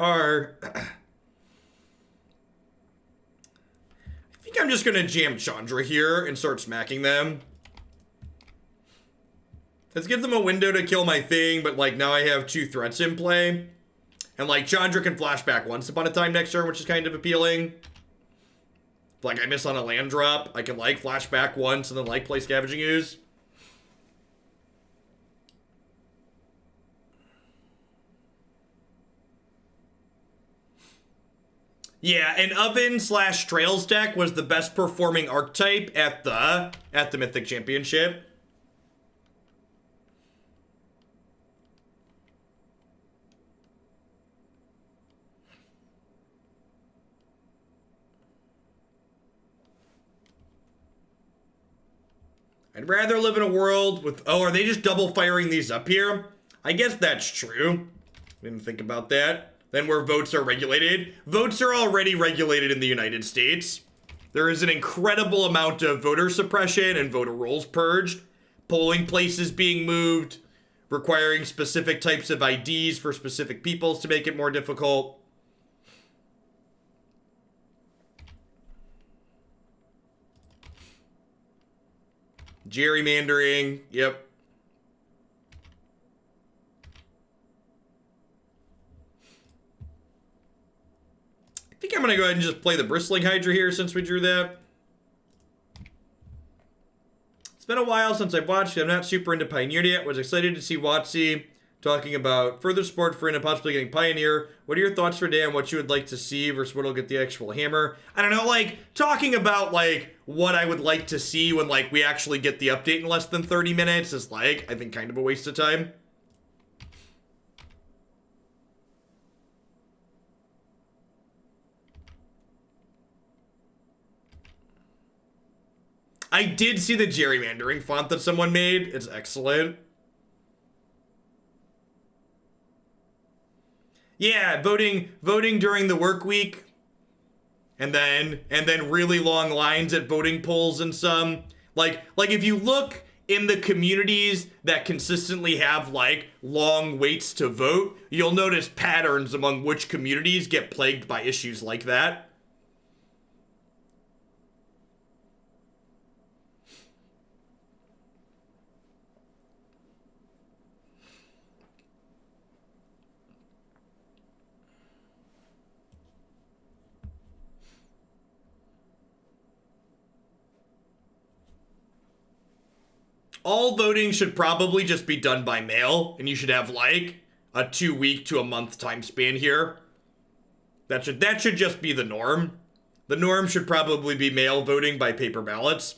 are. I think I'm just gonna jam Chandra here and start smacking them. Let's give them a window to kill my thing, but like now I have 2 threats in play. And like Chandra can flashback once upon a time next turn, which is kind of appealing. If like I miss on a land drop, I can like flashback once and then like play Scavenging Ooze. Yeah, an Oven/Trails deck was the best performing archetype at the Mythic Championship. I'd rather live in a world with... Oh, are they just double firing these up here? I guess that's true. Didn't think about that. Then where votes are regulated. Votes are already regulated in the United States. There is an incredible amount of voter suppression and voter rolls purged. Polling places being moved. Requiring specific types of IDs for specific peoples to make it more difficult. Gerrymandering. Yep. I think I'm going to go ahead and just play the Bristling Hydra here since we drew that. been a while since I've watched. I'm not super into Pioneer yet. Was excited to see Watsy talking about further support for and possibly getting Pioneer. What are your thoughts for Dan? What you would like to see versus what'll get the actual hammer? I don't know, like, talking about, like, what I would like to see when, like, we actually get the update in less than 30 minutes is, like, I think kind of a waste of time. I did see the gerrymandering font that someone made. It's excellent. Yeah, voting during the work week. And then really long lines at voting polls and some. Like if you look in the communities that consistently have like long waits to vote, you'll notice patterns among which communities get plagued by issues like that. All voting should probably just be done by mail, and you should have like a 2-week to a month time span here. That should just be the norm. The norm should probably be mail voting by paper ballots.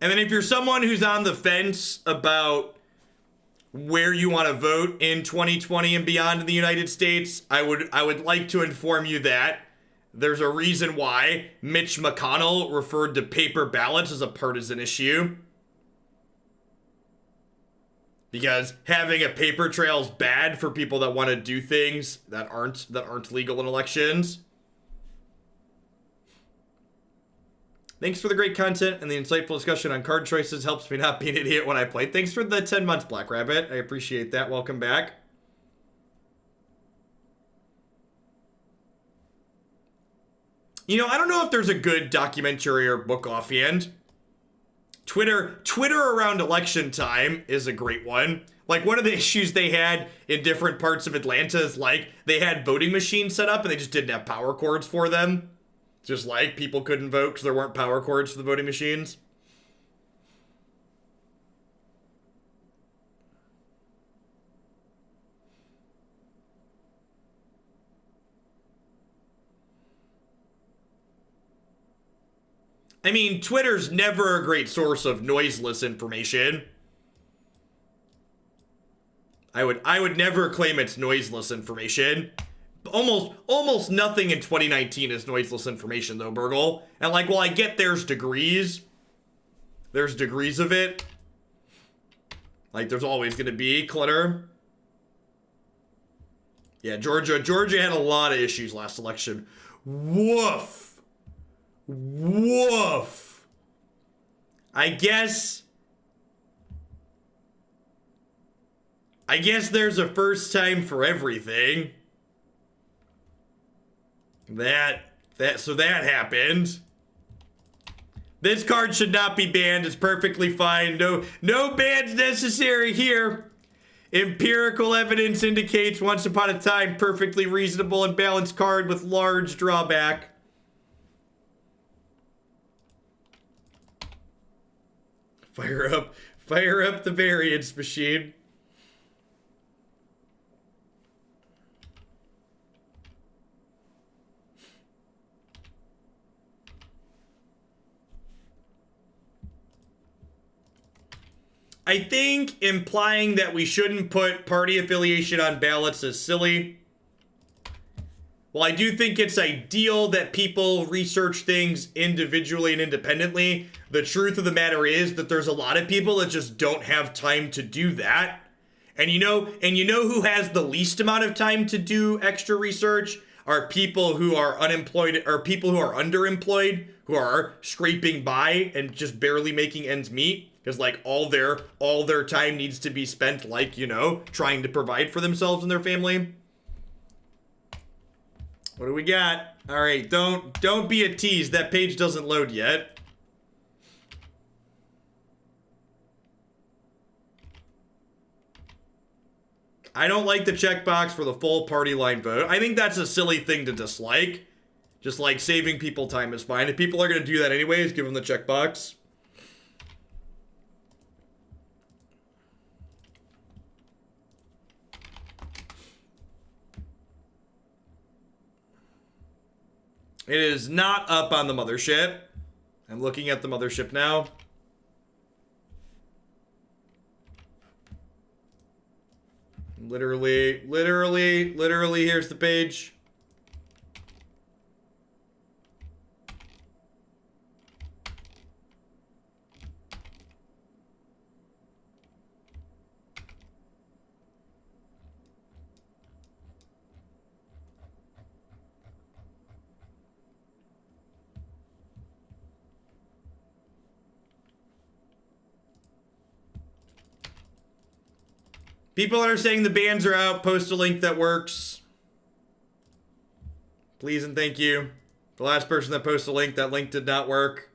And then if you're someone who's on the fence about where you want to vote in 2020 and beyond in the United States, I would like to inform you that there's a reason why Mitch McConnell referred to paper ballots as a partisan issue. Because having a paper trail is bad for people that want to do things that aren't legal in elections. Thanks for the great content and the insightful discussion on card choices. Helps me not be an idiot when I play. Thanks for the 10 months, Black Rabbit. I appreciate that. Welcome back. You know, I don't know if there's a good documentary or book offhand. Twitter around election time is a great one. Like, one of the issues they had in different parts of Atlanta is, like, they had voting machines set up and they just didn't have power cords for them. Just like people couldn't vote because there weren't power cords for the voting machines. I mean, Twitter's never a great source of noiseless information. I would never claim it's noiseless information. Almost nothing in 2019 is noiseless information, though, Burgle. And, like, well, I get there's degrees. There's degrees of it. Like, there's always going to be clutter. Yeah, Georgia had a lot of issues last election. Woof. Woof. I guess there's a first time for everything. So that happened. This card should not be banned. It's perfectly fine. No bans necessary here. Empirical evidence indicates once upon a time perfectly reasonable and balanced card with large drawback. Fire up the variance machine. I think implying that we shouldn't put party affiliation on ballots is silly. While I do think it's ideal that people research things individually and independently, the truth of the matter is that there's a lot of people that just don't have time to do that. And you know who has the least amount of time to do extra research? Are people who are unemployed, or people who are underemployed, who are scraping by and just barely making ends meet. Because, like, all their time needs to be spent, like, you know, trying to provide for themselves and their family. What do we got? All right, don't be a tease. That page doesn't load yet. I don't like the checkbox for the full party line vote. I think that's a silly thing to dislike. Just like saving people time is fine. If people are going to do that anyways, give them the checkbox. It is not up on the mothership. I'm looking at the mothership now. Literally, here's the page. People are saying the bans are out. Post a link that works. Please and thank you. The last person that posted a link, that link did not work.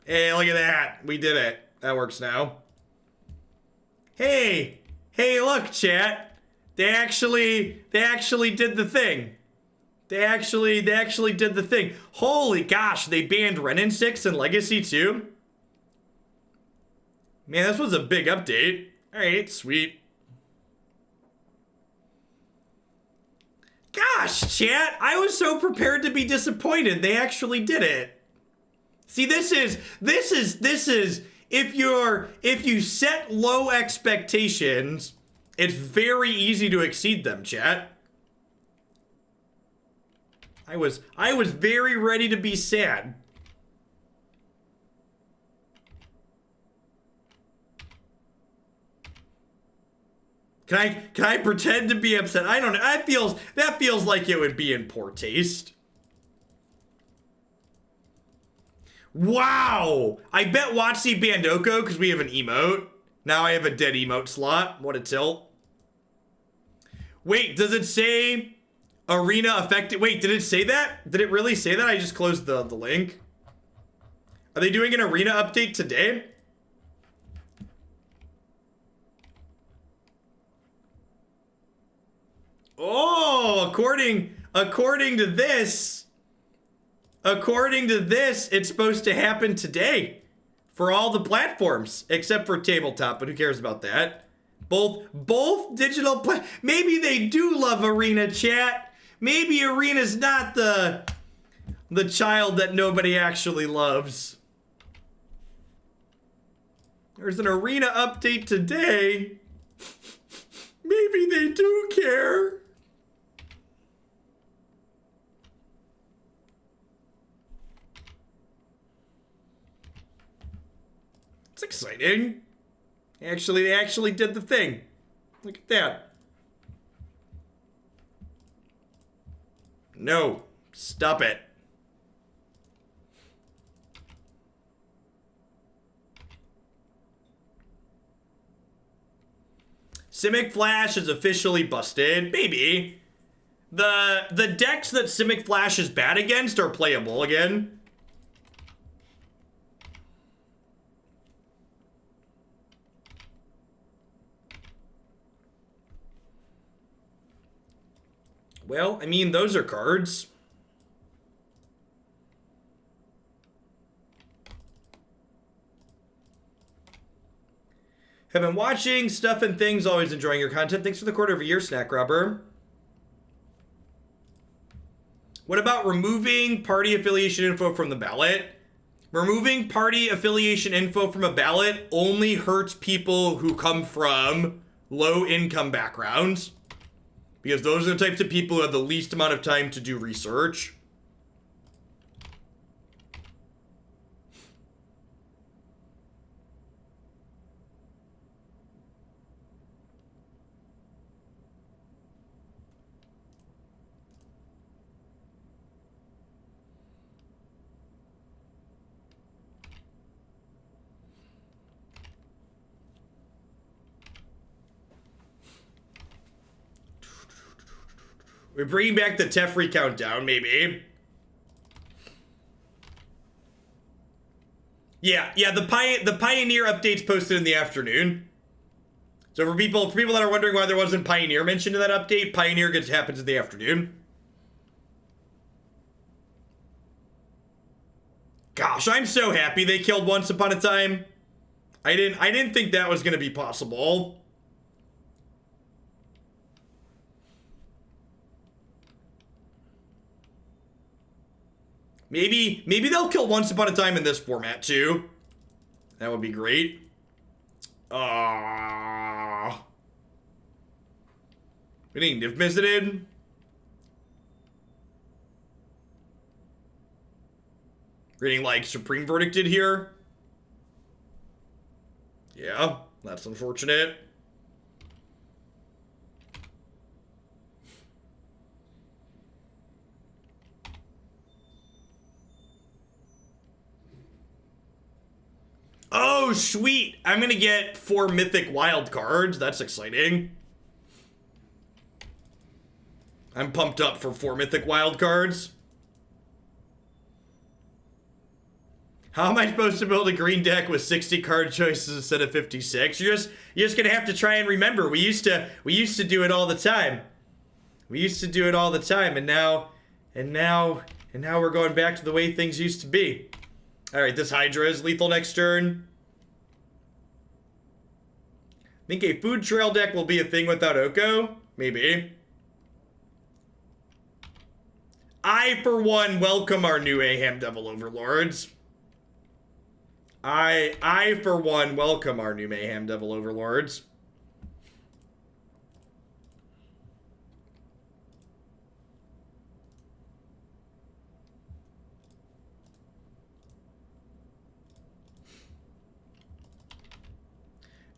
Hey, look at that. We did it. That works now. Hey, look, chat. They actually did the thing. They actually did the thing. Holy gosh, they banned Renin 6 and Legacy too? Man, this was a big update. Alright, sweet. Gosh, chat, I was so prepared to be disappointed. They actually did it. See, this is if you set low expectations, it's very easy to exceed them, chat. I was very ready to be sad. Can I pretend to be upset? I don't know. That feels like it would be in poor taste. Wow! I bet Watsy banned Oko because we have an emote. Now I have a dead emote slot. What a tilt. Wait, does it say arena affected? Wait, did it say that? Did it really say that? I just closed the link. Are they doing an arena update today? Oh, according to this, it's supposed to happen today for all the platforms except for tabletop, but who cares about that? Both digital maybe they do love Arena, chat. Maybe Arena's not the child that nobody actually loves. There's an Arena update today. Maybe they do care. It's exciting. They actually did the thing. Look at that. No, stop it. Simic Flash is officially busted. Maybe. The decks that Simic Flash is bad against are playable again. Well, I mean, those are cards. Have been watching stuff and things, always enjoying your content. Thanks for the quarter of a year, Snack Robber. What about removing party affiliation info from the ballot? Removing party affiliation info from a ballot only hurts people who come from low income backgrounds. Because those are the types of people who have the least amount of time to do research. We're bringing back the Teferi countdown, maybe. Yeah, the Pioneer updates posted in the afternoon. So for people that are wondering why there wasn't Pioneer mentioned in that update, Pioneer happens in the afternoon. Gosh, I'm so happy they killed Once Upon a Time. I didn't think that was gonna be possible. Maybe they'll kill Once Upon a Time in this format too. That would be great. Getting Niv visited. Getting like Supreme Verdicted here. Yeah, that's unfortunate. Oh, sweet. I'm gonna get 4 Mythic wild cards. That's exciting. I'm pumped up for 4 Mythic wild cards. How am I supposed to build a green deck with 60 card choices instead of 56? You're just gonna have to try and remember. We used to do it all the time. We used to do it all the time, and now we're going back to the way things used to be. All right, this Hydra is lethal next turn. Think a food trail deck will be a thing without Oko? Maybe. I, for one, welcome our new Aham Devil Overlords. I, for one, welcome our new Mayhem Devil Overlords.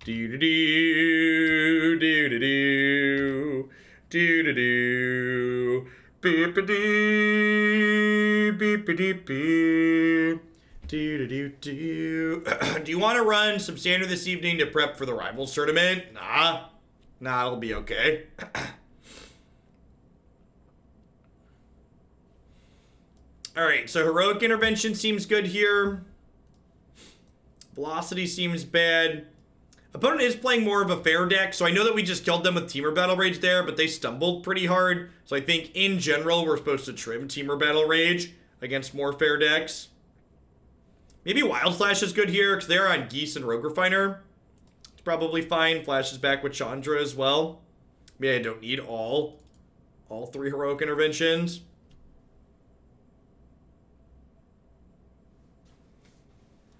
Do-do-do, do-do-do, do-do-do, beep-a-doo, beep-a-dee-boo. Do you want to run some standard this evening to prep for the Rivals tournament? Nah, it'll be okay. Alright, so Heroic Intervention seems good here. Velocity seems bad. Opponent is playing more of a fair deck, so I know that we just killed them with Temur Battle Rage there, but they stumbled pretty hard. So I think, in general, we're supposed to trim Temur Battle Rage against more fair decks. Maybe Wild Flash is good here, because they're on Geese and Rogue Refiner. It's probably fine. Flash is back with Chandra as well. Maybe I don't need all 3 Heroic Interventions.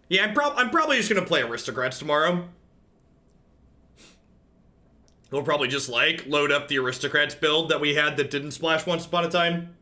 Yeah, I'm probably just going to play Aristocrats tomorrow. We'll probably just, like, load up the Aristocrats build that we had that didn't splash Once Upon a Time.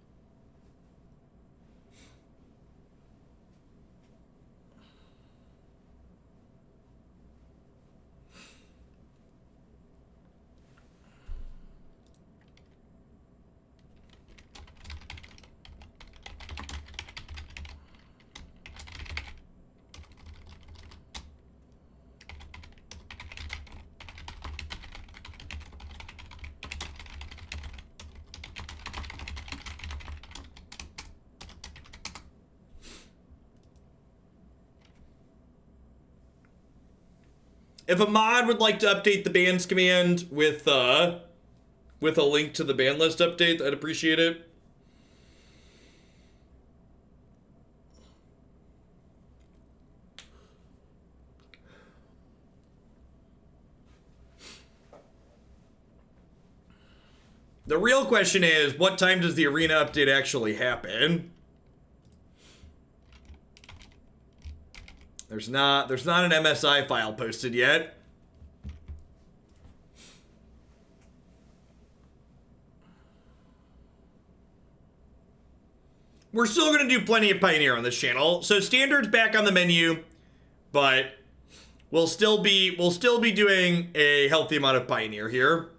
If a mod would like to update the bans command with a link to the ban list update, I'd appreciate it. The real question is, what time does the arena update actually happen? There's not an MSI file posted yet. We're still going to do plenty of Pioneer on this channel. So Standard's back on the menu, but we'll still be doing a healthy amount of Pioneer here.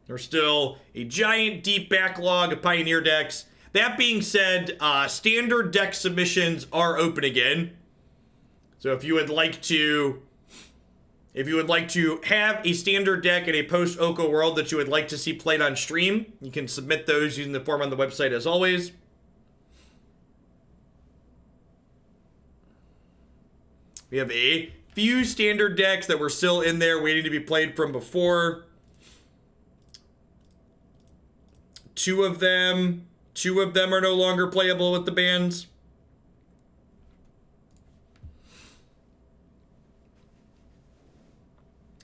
There's still a giant deep backlog of Pioneer decks. That being said, Standard deck submissions are open again. So if you would like to have a Standard deck in a post-Oko world that you would like to see played on stream, you can submit those using the form on the website as always. We have a few standard decks that were still in there waiting to be played from before. Two of them are no longer playable with the bans.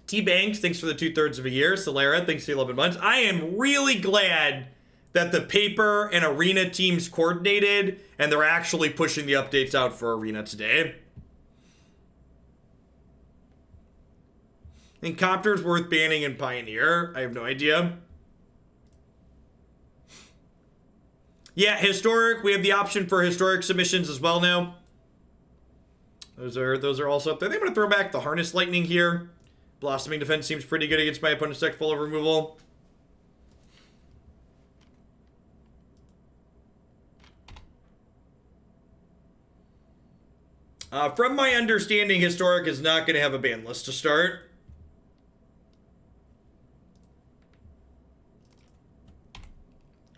T-Banks, thanks for the 2/3 of a year. Solera, thanks for 11 months. I am really glad that the paper and Arena teams coordinated and they're actually pushing the updates out for Arena today. I think Copter's worth banning in Pioneer. I have no idea. Yeah, Historic. We have the option for Historic submissions as well now. Those are also up there. They're going to throw back the Harness Lightning here. Blossoming Defense seems pretty good against my opponent's deck full of removal. From my understanding, Historic is not going to have a ban list to start.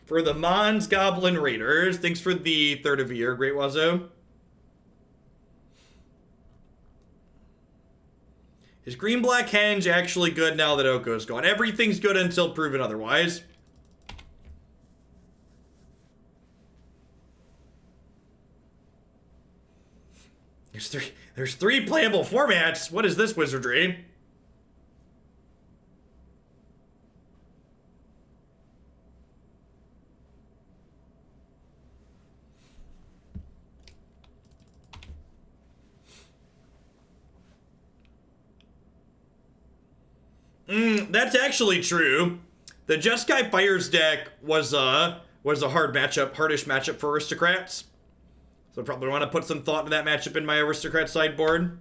For the Mons Goblin Raiders, thanks for the 3rd of a year, Great Wazo. Is Green-Black Henge actually good now that Oko's gone? Everything's good until proven otherwise. There's three playable formats. What is this wizardry? That's actually true. The Jeskai Fires deck was a hardish matchup for Aristocrats. So I probably want to put some thought into that matchup in my Aristocrat sideboard.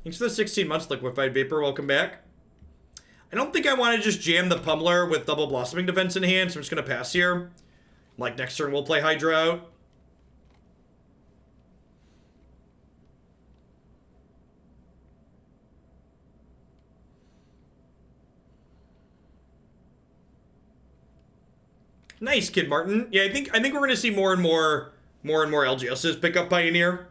Thanks for the 16 months, Liquefied Vapor. Welcome back. I don't think I want to just jam the Pummeler with double Blossoming Defense in hand, so I'm just going to pass here. Like, next turn we'll play Hydra out. Nice, Kid Martin. Yeah, I think we're going to see more and more LGSs pick up Pioneer.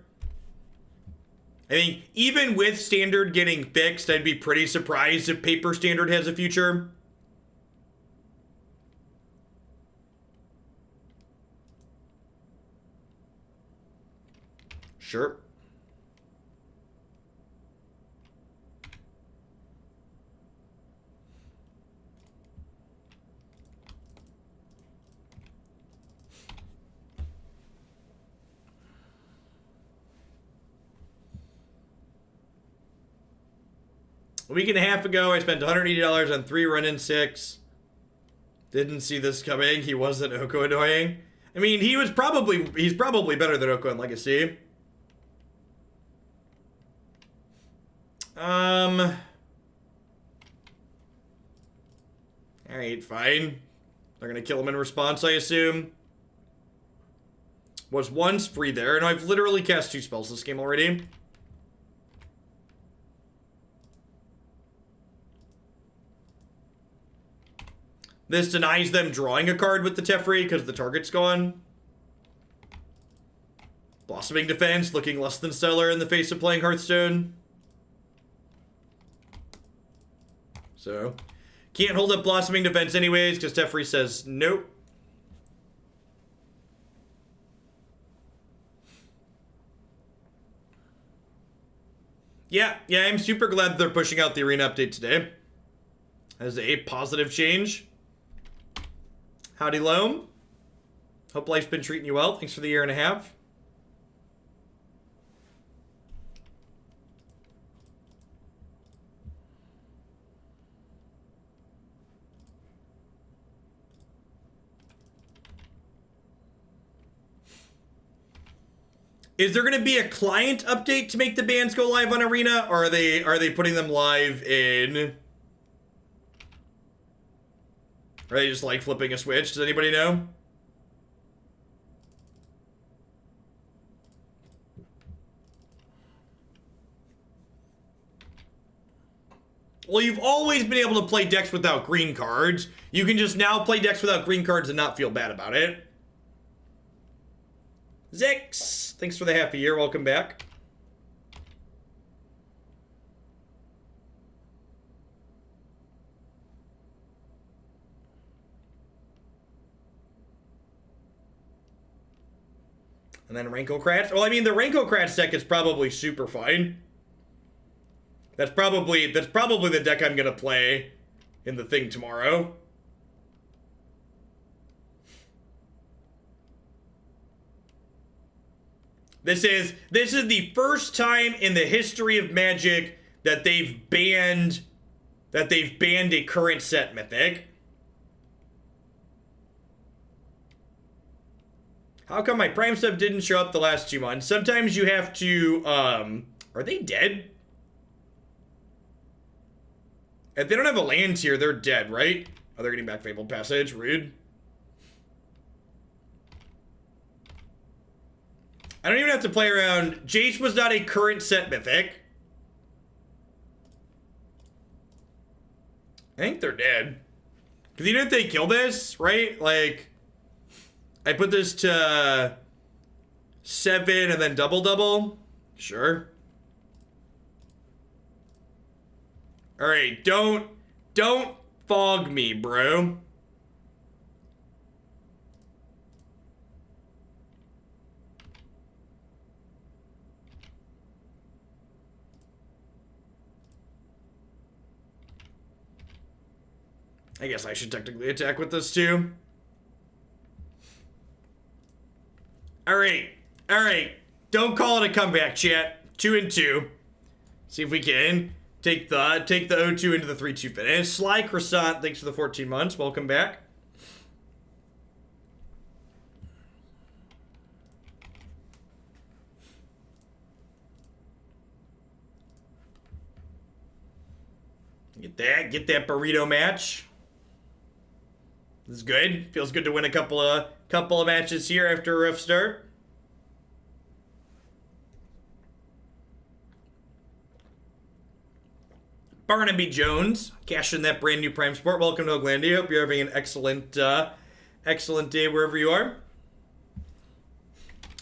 I think even with Standard getting fixed, I'd be pretty surprised if Paper Standard has a future. Sure. A week and a half ago, I spent $180 on 3 run-in 6. Didn't see this coming. He wasn't Oko annoying. I mean, he's probably better than Oko in Legacy. Alright, fine. They're gonna kill him in response, I assume. Was once free there, and I've literally cast 2 spells this game already. This denies them drawing a card with the Teferi because the target's gone. Blossoming Defense looking less than stellar in the face of playing Hearthstone. So, can't hold up Blossoming Defense anyways because Teferi says nope. Yeah, I'm super glad they're pushing out the Arena update today. As a positive change. Howdy, Loam. Hope life's been treating you well. Thanks for the year and a half. Is there going to be a client update to make the bans go live on Arena, or are they putting them live in? Are they just like flipping a switch? Does anybody know? Well, you've always been able to play decks without green cards. You can just now play decks without green cards and not feel bad about it. Zix, thanks for the half a year. Welcome back. And then Ranklecrats. Well, I mean, the Ranklecrats deck is probably super fine. That's probably the deck I'm gonna play in the thing tomorrow. This is the first time in the history of Magic that they've banned a current set mythic. How come my Prime Sub didn't show up the last 2 months? Sometimes you have to, are they dead? If they don't have a land here, they're dead, right? Oh, they're getting back Fabled Passage. Rude. I don't even have to play around. Jace was not a current set mythic. I think they're dead. Because even if they kill this, right? Like, I put this to 7 and then double. Sure. Alright, don't fog me, bro. I guess I should technically attack with this too. Alright. Don't call it a comeback, chat. 2 and 2. See if we can take the 0-2 into the 3-2 finish. Sly Croissant, thanks for the 14 months. Welcome back. Get that burrito match. This is good. Feels good to win a couple of matches here after a rough start. Barnaby Jones, cashing that brand new Prime Sport. Welcome to Oaklandia. Hope you're having an excellent day wherever you are.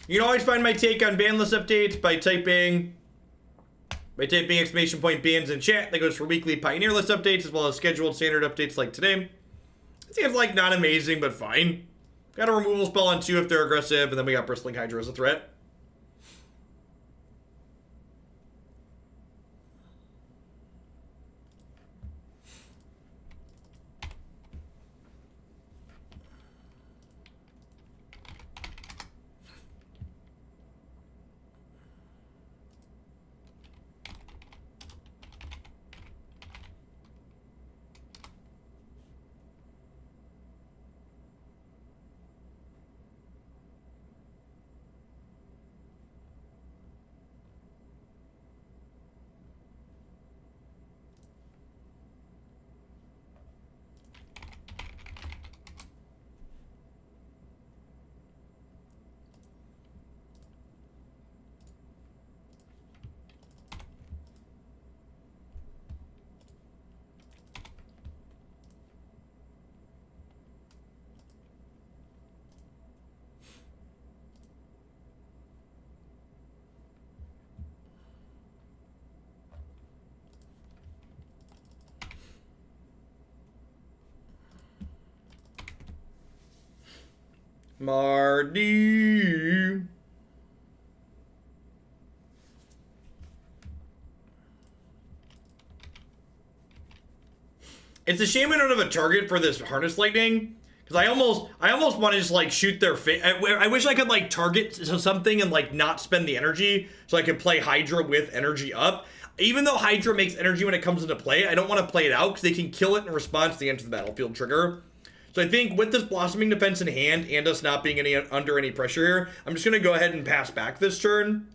You can always find my take on ban list updates by typing exclamation point bans in chat. That goes for weekly Pioneer list updates as well as scheduled standard updates like today. It seems like not amazing, but fine. Got a removal spell on 2 if they're aggressive, and then we got Bristling Hydra as a threat. Marty. It's a shame I don't have a target for this Harness Lightning. Because I almost want to just like shoot their face. I wish I could like target something and like not spend the energy so I could play Hydra with energy up. Even though Hydra makes energy when it comes into play, I don't want to play it out because they can kill it in response to the end of the battlefield trigger. So I think with this Blossoming Defense in hand and us not being under any pressure here, I'm just going to go ahead and pass back this turn.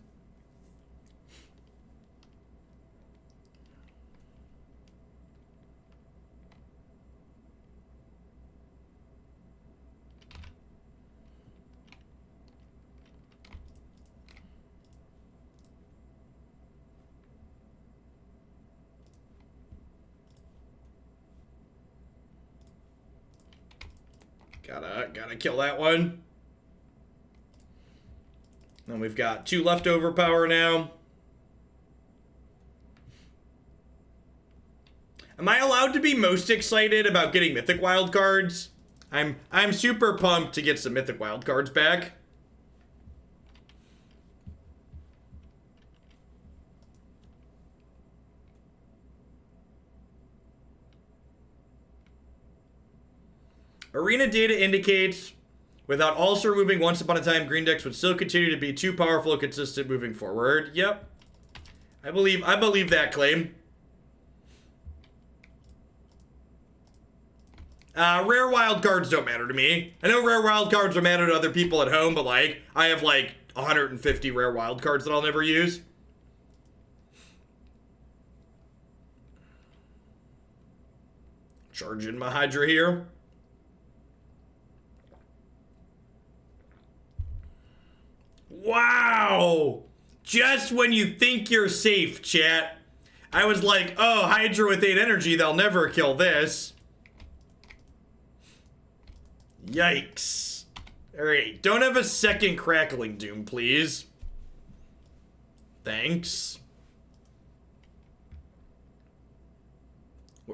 Gotta kill that one. And we've got 2 leftover power now. Am I allowed to be most excited about getting Mythic wildcards? I'm super pumped to get some Mythic wildcards back. Arena data indicates without also removing Once Upon a Time, green decks would still continue to be too powerful and consistent moving forward. Yep. I believe that claim. Rare wild cards don't matter to me. I know rare wild cards will matter to other people at home, but like, I have like 150 rare wild cards that I'll never use. Charge in my Hydra here. Wow! Just when you think you're safe, chat. I was like, oh, Hydra with 8 energy, they'll never kill this. Yikes. Alright, don't have a second Crackling Doom, please. Thanks.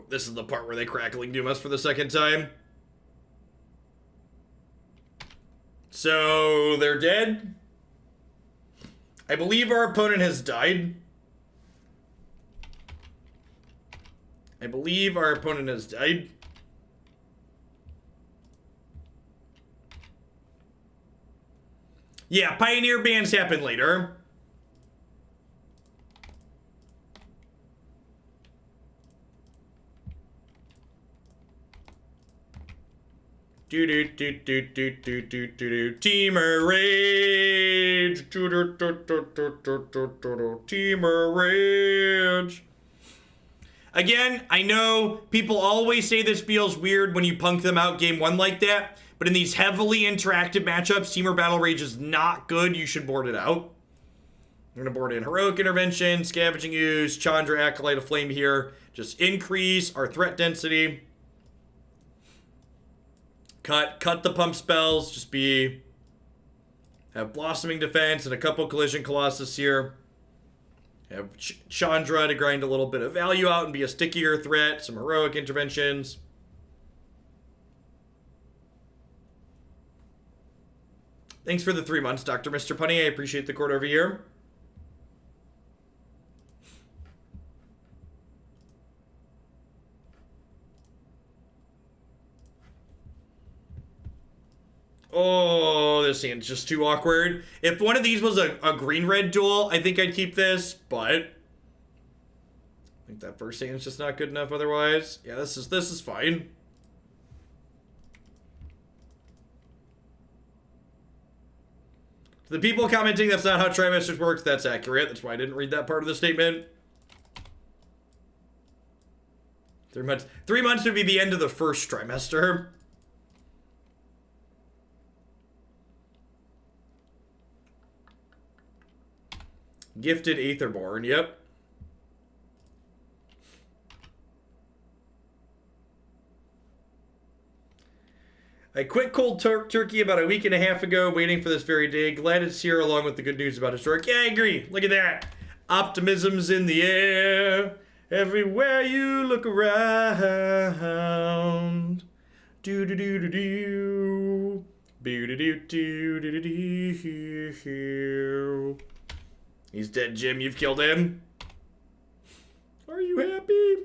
This is the part where they Crackling Doom us for the second time. So, they're dead. I believe our opponent has died. I believe our opponent has died. Yeah, Pioneer bans happen later. Teamer Rage. Teamer Rage. Again, I know people always say this feels weird when you punk them out game 1 like that, but in these heavily interactive matchups, Teamer Battle Rage is not good. You should board it out. I'm going to board in Heroic Intervention, Scavenging Ooze, Chandra, Acolyte of Flame here. Just increase our threat density. Cut the pump spells. Just have Blossoming Defense and a couple Collision Colossus here. Have Chandra to grind a little bit of value out and be a stickier threat. Some Heroic Interventions. Thanks for the 3 months, Dr. Mr. Punny. I appreciate the quarter of a year. Oh, this hand's just too awkward. If one of these was a green-red duel, I think I'd keep this, but I think that first hand's just not good enough otherwise. Yeah, this is fine. The people commenting that's not how trimesters works, that's accurate. That's why I didn't read that part of the statement. 3 months. 3 months would be the end of the first trimester. Gifted Aetherborn, yep. I quit cold turkey about a week and a half ago, waiting for this very day. Glad it's here along with the good news about Historic. Yeah, I agree. Look at that. Optimism's in the air. Everywhere you look around. Do-do-do-do-do. Boo-do-do-do-do-do-do. He's dead, Jim. You've killed him. Are you happy?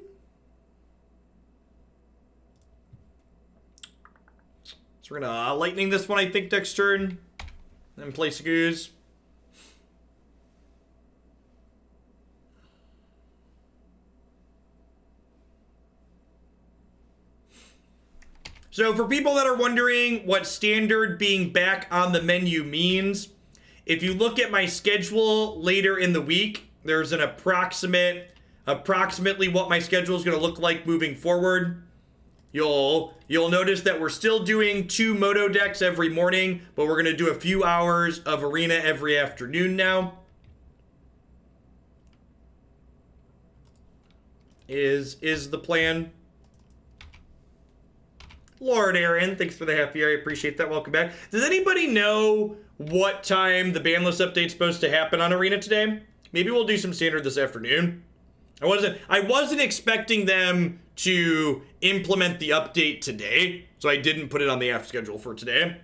So we're gonna lightning this one, I think, next turn. Then place a Goose. So for people that are wondering what standard being back on the menu means, if you look at my schedule later in the week, there's an approximately what my schedule is going to look like moving forward. You'll notice that we're still doing 2 Moto decks every morning, but we're going to do a few hours of Arena every afternoon now. Is the plan. Lord Aaron, thanks for the half year. I appreciate that. Welcome back. Does anybody know what time the ban list update's supposed to happen on Arena today? Maybe we'll do some standard this afternoon. I wasn't expecting them to implement the update today, so I didn't put it on the app schedule for today.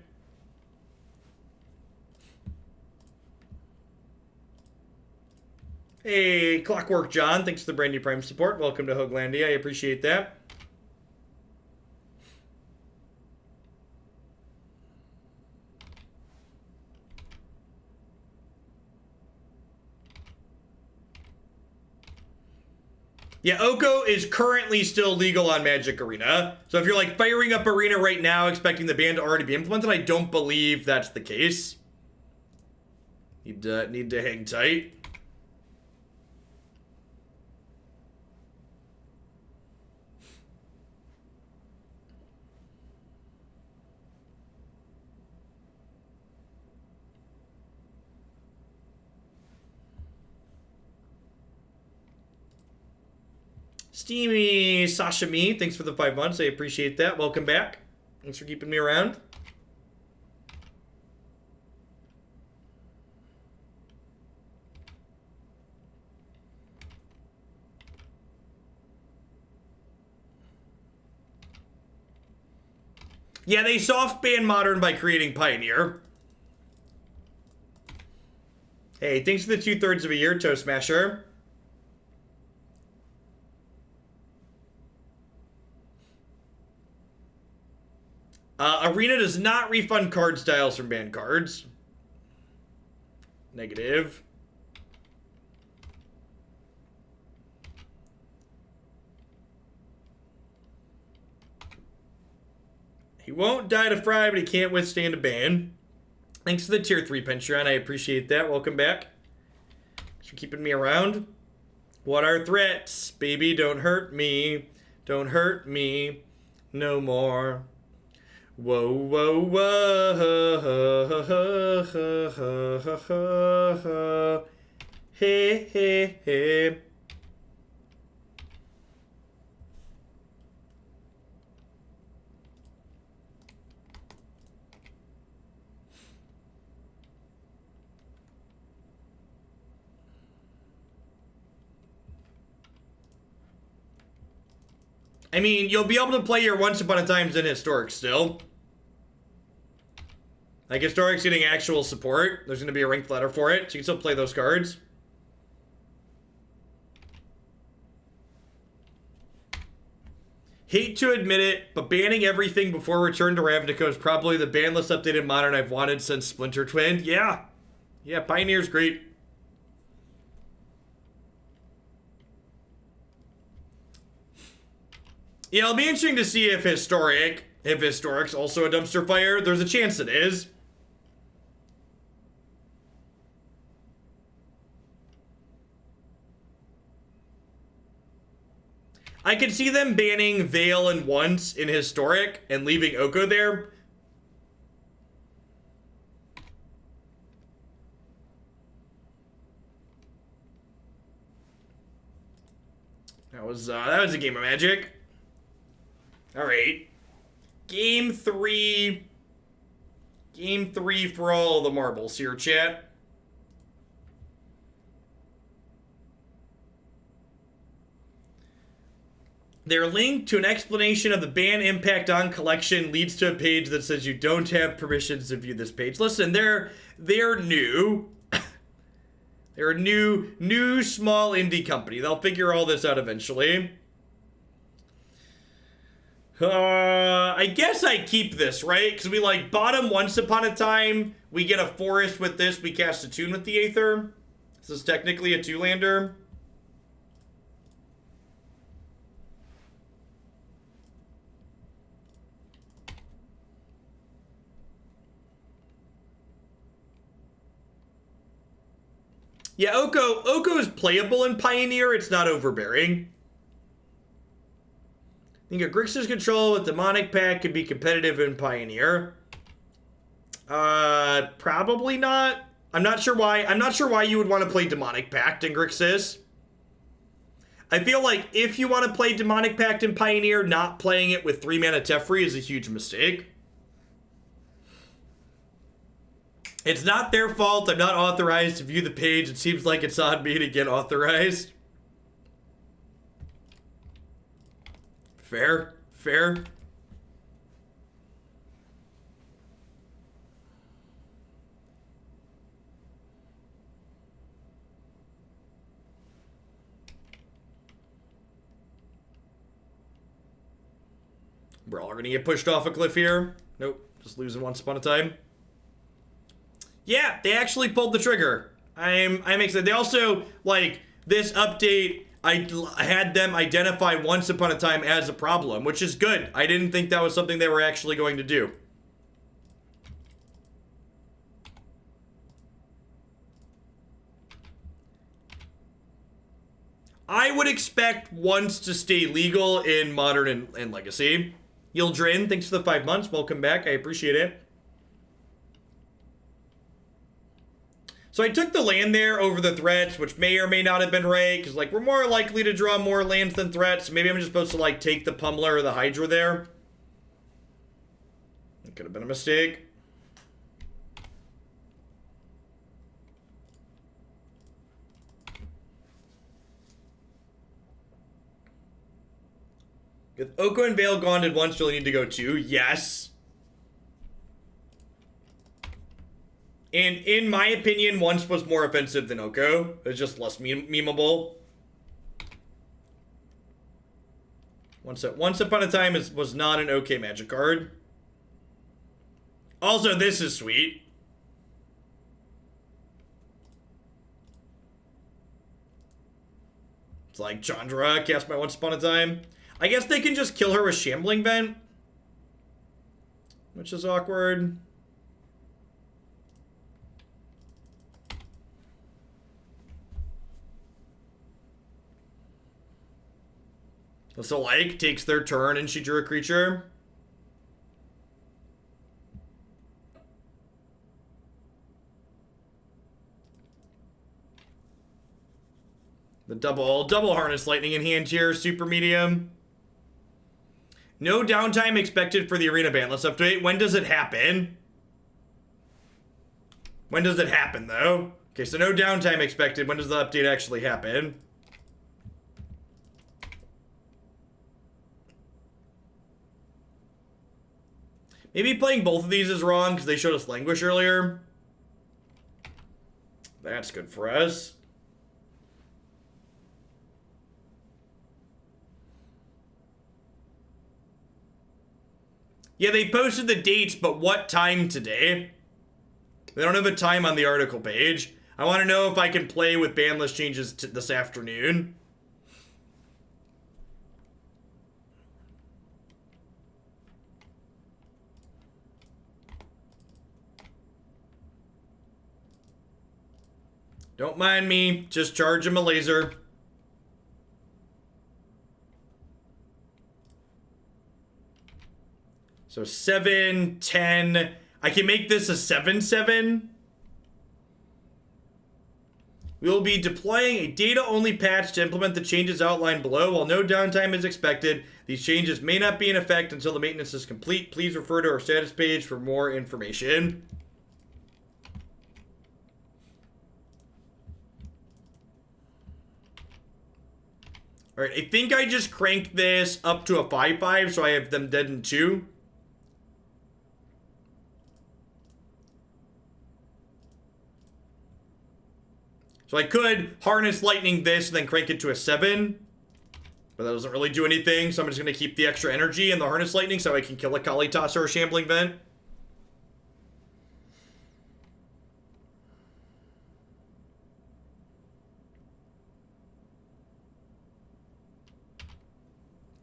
Hey, Clockwork John, thanks for the brand new Prime support. Welcome to Hoaglandia. I appreciate that. Yeah, Oko is currently still legal on Magic Arena. So if you're like firing up Arena right now expecting the ban to already be implemented, I don't believe that's the case. Need to hang tight. Steamy Sashimi, thanks for the 5 months. I appreciate that. Welcome back. Thanks for keeping me around. Yeah, they soft ban Modern by creating Pioneer. Hey, thanks for the 2/3 of a year, Toe Smasher. Arena does not refund card styles from banned cards. Negative. He won't die to Fry, but he can't withstand a ban. Thanks for the tier 3 Pentron. I appreciate that. Welcome back. Thanks for keeping me around. What are threats? Baby, don't hurt me. Don't hurt me no more. Whoa, whoa, whoa. Hey, hey, hey. I mean, you'll be able to play your Once Upon a Times in Historic still. Like, Historic's getting actual support. There's going to be a ranked letter for it, so you can still play those cards. Hate to admit it, but banning everything before Return to Ravnica is probably the banless updated Modern I've wanted since Splinter Twin. Yeah. Yeah, Pioneer's great. Yeah, it'll be interesting to see if Historic's also a dumpster fire. There's a chance it is. I could see them banning Veil and Once in Historic and leaving Oko there. That was a game of Magic. All right. Game 3. Game 3 for all the marbles here, chat. Their link to an explanation of the ban impact on collection leads to a page that says you don't have permissions to view this page. Listen, they're new. They're a new small indie company. They'll figure all this out eventually. I guess I keep this, right? Because we like bottom Once Upon a Time. We get a forest with this. We cast a tune with the Aether. This is technically a 2-lander. Yeah, Oko is playable in Pioneer. It's not overbearing. I think a Grixis control with Demonic Pact could be competitive in Pioneer. Probably not. I'm not sure why. I'm not sure why you would want to play Demonic Pact in Grixis. I feel like if you want to play Demonic Pact in Pioneer, not playing it with 3-mana Teferi is a huge mistake. It's not their fault. I'm not authorized to view the page. It seems like it's on me to get authorized. Fair. Fair. We're all gonna get pushed off a cliff here. Nope. Just losing Once Upon a Time. Yeah, they actually pulled the trigger. I'm excited. They also, like, this update I had them identify Once Upon a Time as a problem, which is good. I didn't think that was something they were actually going to do. I would expect Once to stay legal in Modern and Legacy. Yildrin, thanks for the 5 months. Welcome back. I appreciate it. So I took the land there over the threats, which may or may not have been right, because, like, we're more likely to draw more lands than threats. Maybe I'm just supposed to, like, take the Pummeler or the Hydra there. It could have been a mistake. With Oko and Veil gone, did Once really need to go too? Yes. And in my opinion, Once was more offensive than Oko. It was just less memeable. Once Upon a Time was not an okay Magic card. Also, this is sweet. It's like Chandra cast by Once Upon a Time. I guess they can just kill her with Shambling Vent, which is awkward. So, like, takes their turn and she drew a creature. The double Harness Lightning in hand here, super medium. No downtime expected for the arena ban. Let's update. When does it happen? When does it happen, though? Okay, so no downtime expected. When does the update actually happen? Maybe playing both of these is wrong because they showed us Languish earlier. That's good for us. Yeah, they posted the dates, but what time today? They don't have a time on the article page. I want to know if I can play with ban list changes this afternoon. Don't mind me, just charge him a laser. So 7, 10. I can make this a 7/7. We will be deploying a data-only patch to implement the changes outlined below. While no downtime is expected, these changes may not be in effect until the maintenance is complete. Please refer to our status page for more information. All right, I think I just cranked this up to a 5/5, so I have them dead in 2. So I could Harness Lightning this and then crank it to a 7. But that doesn't really do anything, so I'm just going to keep the extra energy in the Harness Lightning so I can kill a Kalitas or a Shambling Vent.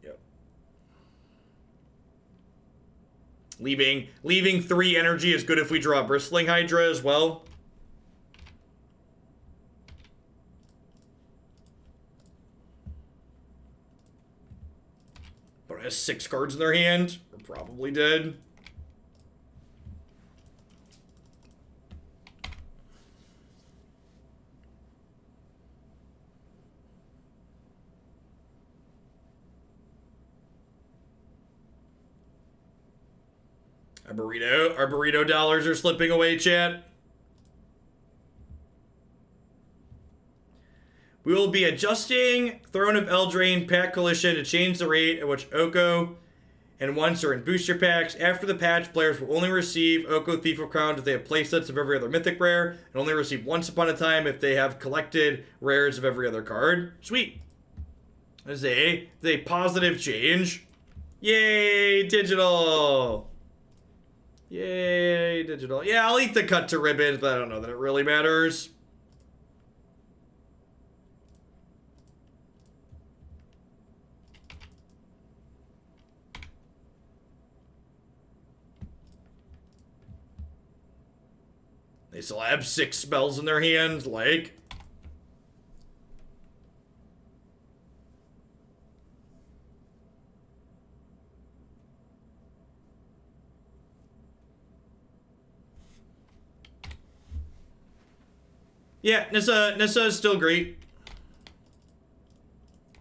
Yep. Leaving 3 energy is good if we draw a Bristling Hydra as well. But has 6 cards in their hand. We're probably dead. Our burrito dollars are slipping away, chat. We will be adjusting Throne of Eldraine Pack Coalition to change the rate at which Oko and Once are in booster packs. After the patch, players will only receive Oko Thief of Crowns if they have playsets of every other Mythic rare, and only receive Once Upon a Time if they have collected rares of every other card. Sweet. This is a positive change. Yay, digital. Yay, digital. Yeah, I'll eat the cut to ribbons, but I don't know that it really matters. still have 6 spells in their hand, like... Yeah, Nissa is still great.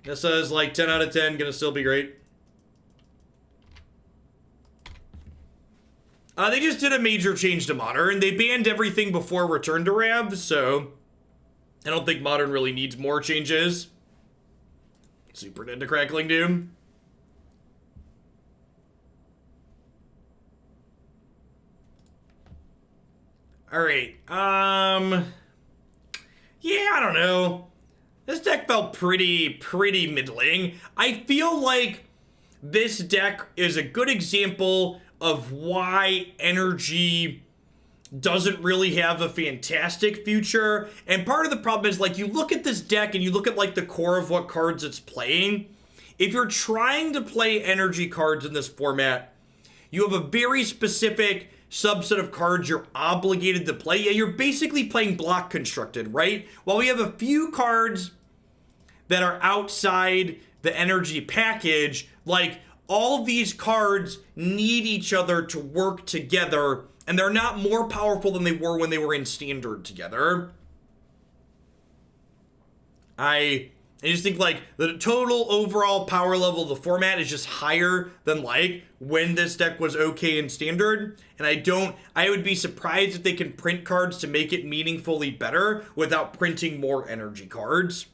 Nissa is like 10 out of 10, gonna still be great. They just did a major change to Modern. They banned everything before Return to Rav, so I don't think Modern really needs more changes. Super into Crackling Doom. Alright, yeah, I don't know. This deck felt pretty middling. I feel like this deck is a good example of why Energy doesn't really have a fantastic future. And part of the problem is, like, you look at this deck and you look at, like, the core of what cards it's playing. If you're trying to play Energy cards in this format, you have a very specific subset of cards you're obligated to play. Yeah, you're basically playing Block Constructed, right? While we have a few cards that are outside the Energy package, like, all these cards need each other to work together, and they're not more powerful than they were when they were in Standard together. I just think, like, the total overall power level of the format is just higher than, like, when this deck was okay in Standard. And I would be surprised if they can print cards to make it meaningfully better without printing more Energy cards.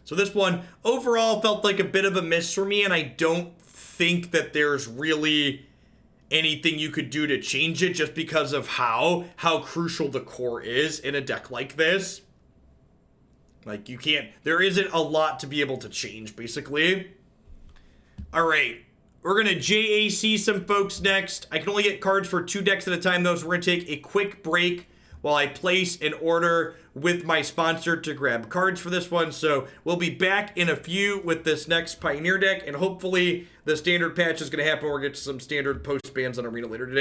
So this one overall felt like a bit of a miss for me, and I don't think that there's really anything you could do to change it just because of how crucial the core is in a deck like this. Like, you can't, there isn't a lot to be able to change, basically. All right, we're gonna JAC some folks next. I can only get cards for 2 decks at a time, though, so we're gonna take a quick break while I place an order with my sponsor to grab cards for this one. So we'll be back in a few with this next Pioneer deck, and hopefully the Standard patch is gonna happen. We'll get some Standard post bans on Arena later today.